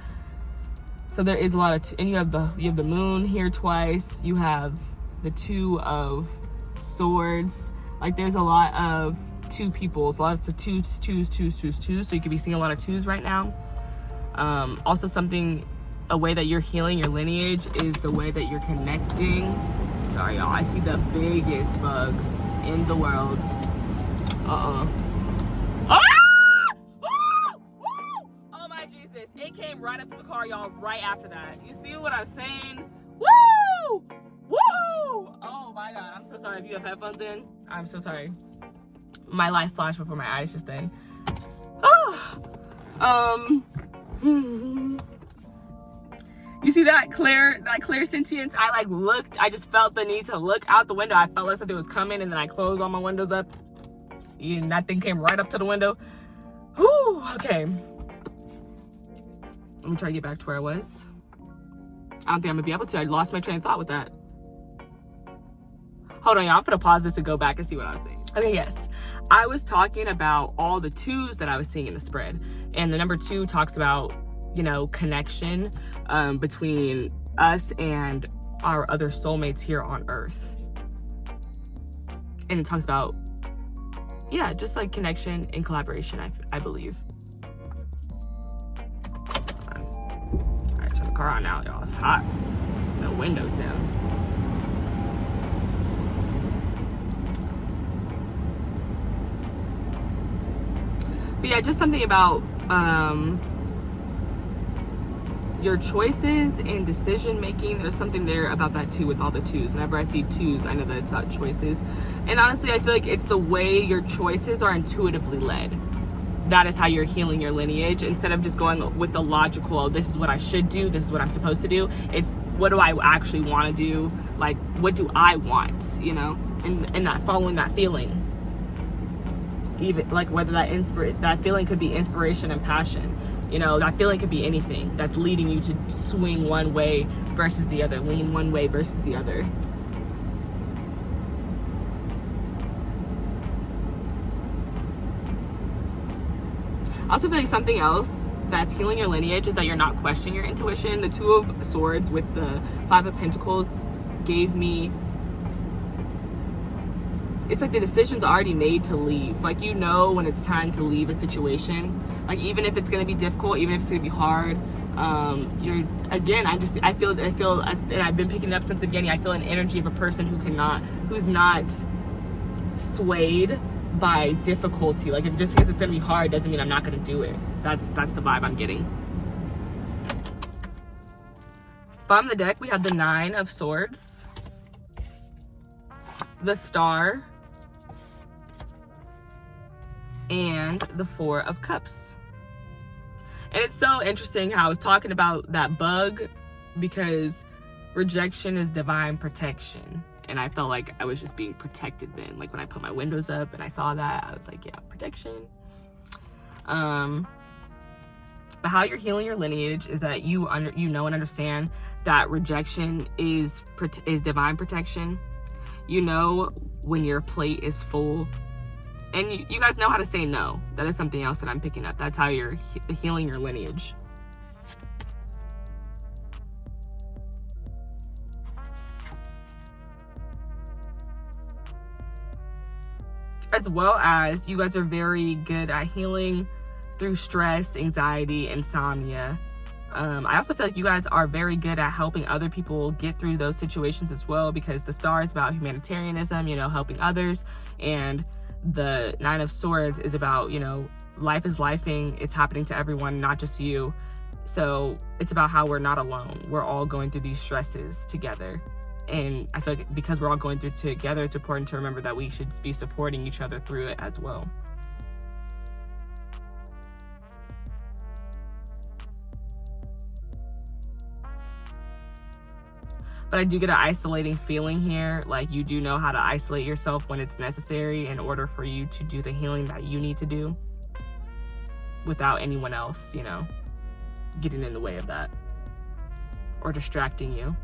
So there is a lot of, and you have the moon here twice. You have the 2 of Swords. Like there's a lot of 2 people, lots of twos. So you could be seeing a lot of 2s right now. Also a way that you're healing your lineage is the way that you're connecting. Sorry y'all, I see the biggest bug in the world. Oh my Jesus, it came right up to the car, y'all, right after that. You see what I'm saying? Woo! Woo! Oh my God, I'm so sorry. If you have headphones in, I'm so sorry. My life flashed before my eyes just then. You see that clairsentience? I looked, I just felt the need to look out the window. I felt like something was coming, and then I closed all my windows up, and that thing came right up to the window. Whew, okay. Let me try to get back to where I was. I don't think I'm gonna be able to. I lost my train of thought with that. Hold on, y'all. I'm gonna pause this and go back and see what I was saying. Okay, yes. I was talking about all the 2s that I was seeing in the spread. And the number 2 talks about, connection between us and our other soulmates here on Earth. And it talks about, yeah, just like connection and collaboration, I believe. All right, turn the car on now, y'all. It's hot. No windows down. But yeah, just something about your choices and decision making. There's something there about that too with all the 2s. Whenever I see 2s, I know that it's about choices. And honestly, I feel like it's the way your choices are intuitively led. That is how you're healing your lineage, instead of just going with the logical, oh, this is what I should do, this is what I'm supposed to do. It's, what do I actually want to do? Like, what do I want, you know? And not following that feeling. Even like whether that feeling could be inspiration and passion. You know, that feeling could be anything that's leading you to swing one way versus the other, lean one way versus the other. I also feel like something else that's healing your lineage is that you're not questioning your intuition. The Two of Swords with the Five of Pentacles gave me, it's like the decision's already made to leave. Like, you know when it's time to leave a situation. Like, even if it's going to be difficult, even if it's going to be hard, you're, again, I feel, and I've been picking it up since the beginning, I feel an energy of a person who's not swayed by difficulty. Like, if just because it's gonna be hard doesn't mean I'm not gonna do it. That's the vibe I'm getting. Bottom of the deck, we have the Nine of Swords, the Star, and the Four of Cups. And it's so interesting how I was talking about that bug, because rejection is divine protection. And I felt like I was just being protected then. Like, when I put my windows up and I saw that, I was like, yeah, protection. But how you're healing your lineage is that you know and understand that rejection is divine protection. You know when your plate is full. And you guys know how to say no. That is something else that I'm picking up. That's how you're healing your lineage. As well as you guys are very good at healing through stress, anxiety, insomnia. I also feel like you guys are very good at helping other people get through those situations as well, because the Star is about humanitarianism, you know, helping others. And the Nine of Swords is about, you know, life is lifing. It's happening to everyone, not just you. So it's about how we're not alone. We're all going through these stresses together. And I feel like because we're all going through it together, it's important to remember that we should be supporting each other through it as well. But I do get an isolating feeling here. Like, you do know how to isolate yourself when it's necessary in order for you to do the healing that you need to do without anyone else, you know, getting in the way of that or distracting you.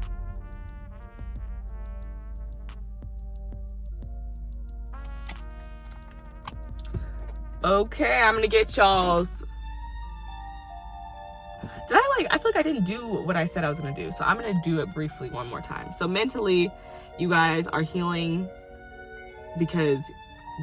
Okay, I'm gonna get y'all's. I feel like I didn't do what I said I was gonna do, so I'm gonna do it briefly one more time. So mentally, you guys are healing because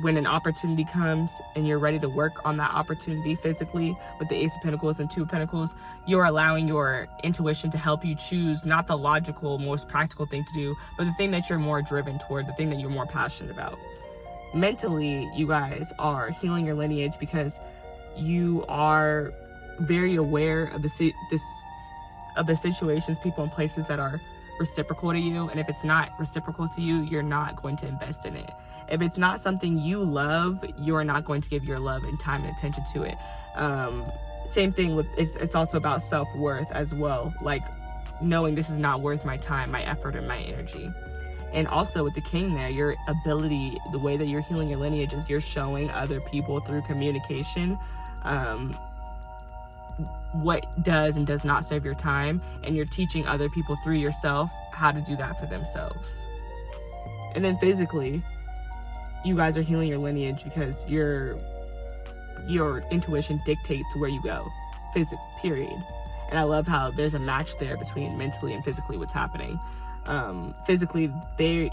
when an opportunity comes and you're ready to work on that opportunity physically with the Ace of Pentacles and Two of Pentacles, you're allowing your intuition to help you choose not the logical, most practical thing to do, but the thing that you're more driven toward, the thing that you're more passionate about. Mentally, you guys are healing your lineage because you are very aware of the situations, people, and places that are reciprocal to you. And if it's not reciprocal to you, you're not going to invest in it. If it's not something you love, you're not going to give your love and time and attention to it. Same thing with, it's also about self-worth as well. Like, knowing this is not worth my time, my effort, and my energy. And also with the King there, your ability, the way that you're healing your lineage is you're showing other people through communication what does and does not serve your time, and you're teaching other people through yourself how to do that for themselves. And then physically, you guys are healing your lineage because your intuition dictates where you go, period. And I love how there's a match there between mentally and physically what's happening. Physically,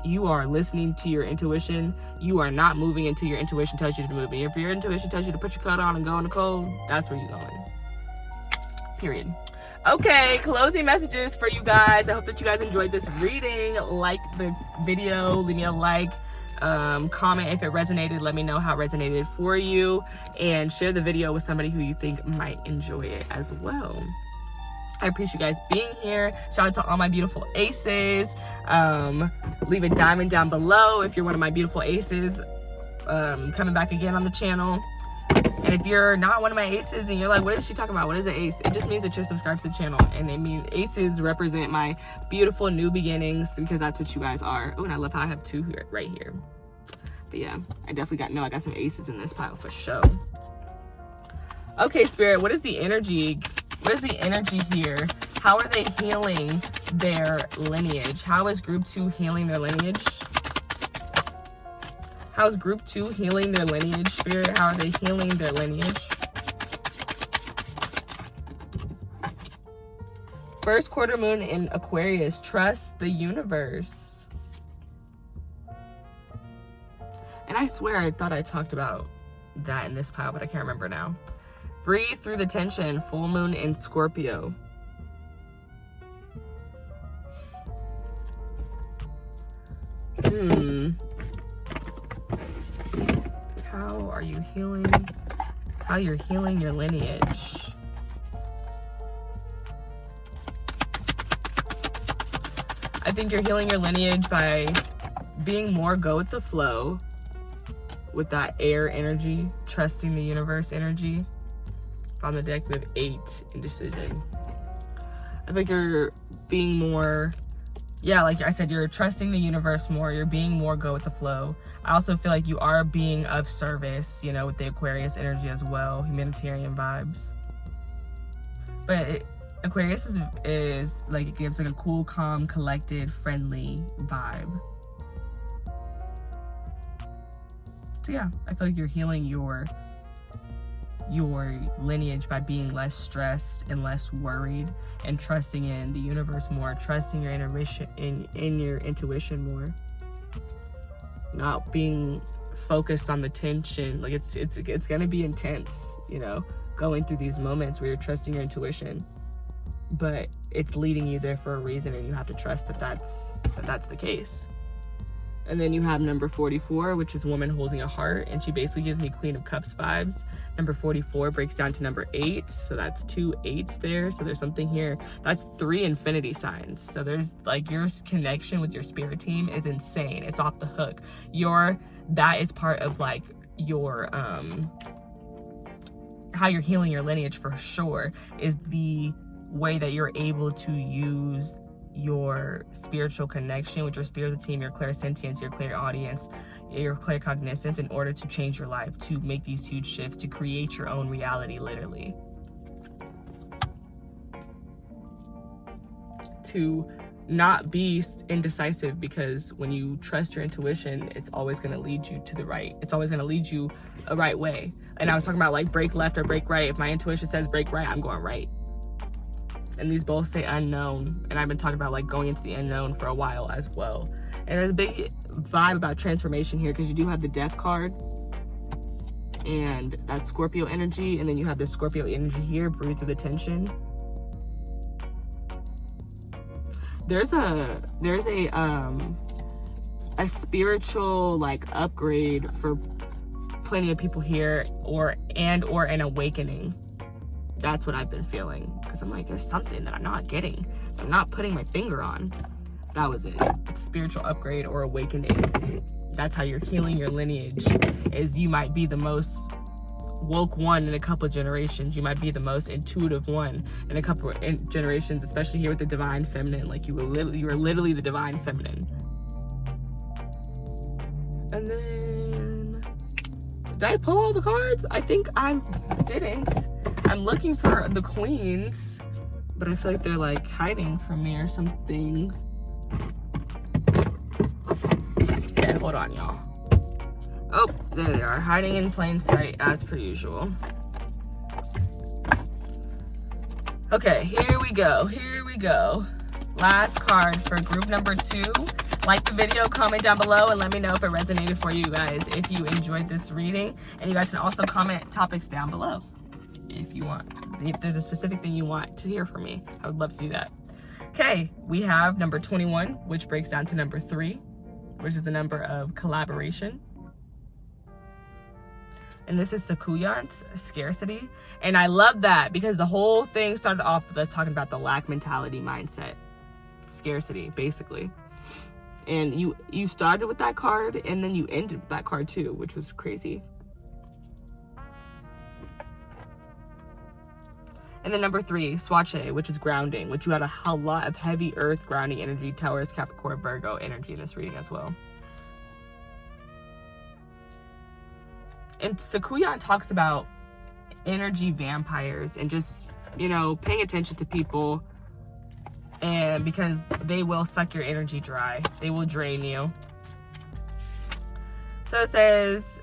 you are listening to your intuition. You are not moving until your intuition tells you to move. And if your intuition tells you to put your coat on and go in the cold, that's where you're going. Period. Okay, closing messages for you guys. I hope that you guys enjoyed this reading. Like the video, leave me a like, comment if it resonated, let me know how it resonated for you, and share the video with somebody who you think might enjoy it as well. I appreciate you guys being here. Shout out to all my beautiful aces. Leave a diamond down below if you're one of my beautiful aces coming back again on the channel. And if you're not one of my aces and you're like, what is she talking about? What is an ace? It just means that you're subscribed to the channel. And it means aces represent my beautiful new beginnings, because that's what you guys are. Oh, and I love how I have two here, right here. But yeah, I definitely I got some aces in this pile for sure. Okay, Spirit, what is the energy? What is the energy here? How are they healing their lineage? How is group 2 healing their lineage? How's group 2 healing their lineage, Spirit? How are they healing their lineage? First quarter moon in Aquarius. Trust the universe. And I swear I thought I talked about that in this pile, but I can't remember now. Breathe through the tension. Full moon in Scorpio. How are you healing? How you're healing your lineage? I think you're healing your lineage by being more go with the flow with that air energy, trusting the universe energy. On the deck we have 8, indecision. I think you're being more, yeah, like I said, you're trusting the universe more. You're being more go with the flow. I also feel like you are being of service, you know, with the Aquarius energy as well, humanitarian vibes. But Aquarius is like, it gives like a cool, calm, collected, friendly vibe. So yeah, I feel like you're healing your lineage by being less stressed and less worried, and trusting in the universe more, trusting your intuition in your intuition more, not being focused on the tension. Like it's gonna be intense, you know, going through these moments where you're trusting your intuition, but it's leading you there for a reason, and you have to trust that that's the case. And then you have number 44, which is woman holding a heart, and she basically gives me Queen of Cups vibes. Number 44 breaks down to number 8, so that's 2 8s there. So there's something here. That's 3 infinity signs. So there's like, your connection with your spirit team is insane. It's off the hook. That is part of like your how you're healing your lineage for sure, is the way that you're able to use your spiritual connection with your spiritual team, your clairsentience, your clairaudience, your claircognizance, in order to change your life, to make these huge shifts, to create your own reality, literally. To not be indecisive, because when you trust your intuition, it's always going to lead you to the right. It's always going to lead you a right way. And I was talking about like break left or break right. If my intuition says break right, I'm going right. And these both say unknown, and I've been talking about like going into the unknown for a while as well. And there's a big vibe about transformation here, because you do have the Death card, and that's Scorpio energy, and then you have the Scorpio energy here. Breathe through the tension. There's a spiritual like upgrade for plenty of people here, or an awakening. That's what I've been feeling, because I'm like, there's something that I'm not getting, I'm not putting my finger on. That was it. It's a spiritual upgrade or awakening. That's how you're healing your lineage, is you might be the most woke one in a couple of generations. You might be the most intuitive one in a couple of generations, especially here with the divine feminine. Like you were literally the divine feminine. And then, did I pull all the cards? I think I didn't. I'm looking for the queens, but I feel like they're like hiding from me or something. Okay, hold on, y'all. Oh, there they are, hiding in plain sight as per usual. Okay, here we go. Last card for group number 2. Like the video, comment down below, and let me know if it resonated for you guys, if you enjoyed this reading. And you guys can also comment topics down below if you want. If there's a specific thing you want to hear from me, I would love to do that. Okay, we have number 21, which breaks down to number 3, which is the number of collaboration. And this is Sakuyant's scarcity. And I love that because the whole thing started off with us talking about the lack mentality mindset. Scarcity, basically. And you started with that card and then you ended with that card too, which was crazy. And then number 3, Swache, which is grounding, which you had a lot of heavy earth grounding energy, Taurus, Capricorn, Virgo energy in this reading as well. And Sakuyant talks about energy vampires and just, you know, paying attention to people, and because they will suck your energy dry. They will drain you. So it says,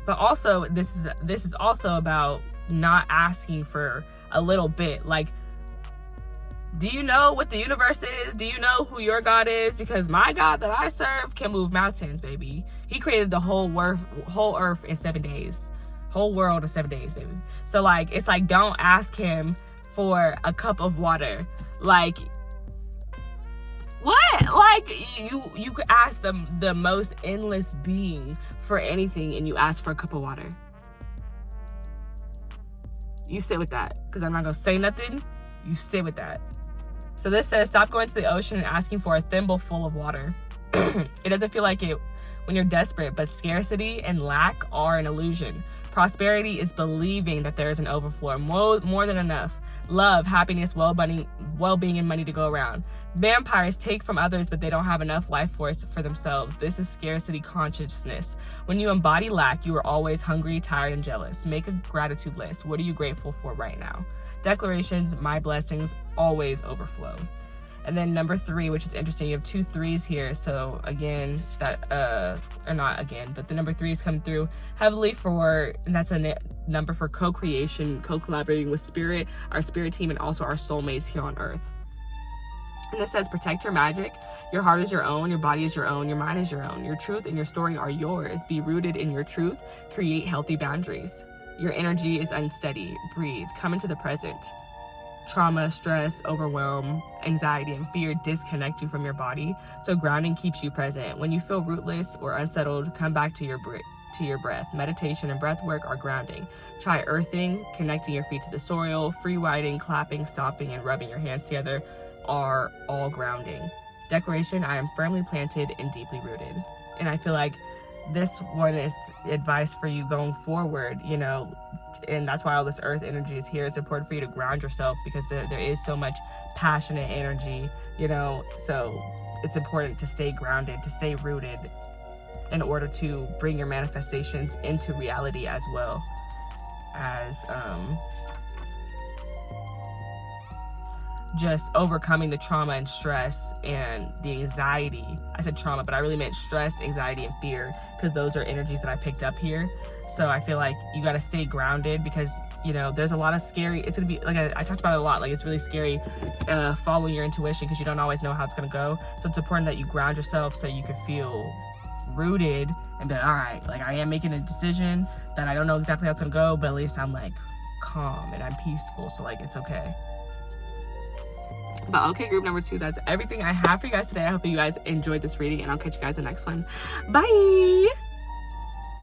but also this is also about not asking for a little bit. Like, do you know what the universe is? Do you know who your God is? Because my God that I serve can move mountains, baby. He created the whole earth in 7 days. Whole world in 7 days, baby. So like, it's like, don't ask him for a cup of water. Like, what? Like, you could ask the most endless being for anything, and you ask for a cup of water. You sit with that, because I'm not gonna say nothing. You sit with that. So this says, stop going to the ocean and asking for a thimble full of water. It doesn't feel like it when you're desperate, but scarcity and lack are an illusion. Prosperity is believing that there is an overflow, more than enough. Love, happiness, well-being, and money to go around. Vampires take from others, but they don't have enough life force for themselves. This is scarcity consciousness. When you embody lack, you are always hungry, tired, and jealous. Make a gratitude list. What are you grateful for right now? Declarations, my blessings always overflow. And then number 3, which is interesting, you have 2 3s here. So again, or not again, but the number 3 is coming through heavily for, and that's a number for co-creation, co-collaborating with spirit, our spirit team, and also our soulmates here on earth. And this says, protect your magic. Your heart is your own, your body is your own, your mind is your own. Your truth and your story are yours. Be rooted in your truth. Create healthy boundaries. Your energy is unsteady. Breathe. Come into the present. Trauma, stress, overwhelm, anxiety, and fear disconnect you from your body. So grounding keeps you present. When you feel rootless or unsettled, come back to your breath. Meditation and breath work are grounding. Try earthing, connecting your feet to the soil. Free writing, clapping, stomping, and rubbing your hands together are all grounding. Declaration, I am firmly planted and deeply rooted. And I feel like this one is advice for you going forward, you know, and that's why all this earth energy is here. It's important for you to ground yourself because there is so much passionate energy, you know, so it's important to stay grounded, to stay rooted in order to bring your manifestations into reality, as well as just overcoming the trauma and stress and the anxiety. I said trauma, but I really meant stress, anxiety, and fear, because those are energies that I picked up here. So I feel like you got to stay grounded because, you know, there's a lot of scary, it's going to be, like I talked about it a lot, like it's really scary following your intuition because you don't always know how it's going to go. So it's important that you ground yourself so you can feel rooted and be like, all right, like I am making a decision that I don't know exactly how it's going to go, but at least I'm like calm and I'm peaceful. So like, it's okay. But okay, group number 2, that's everything I have for you guys today. I hope you guys enjoyed this reading, and I'll catch you guys in the next one. Bye.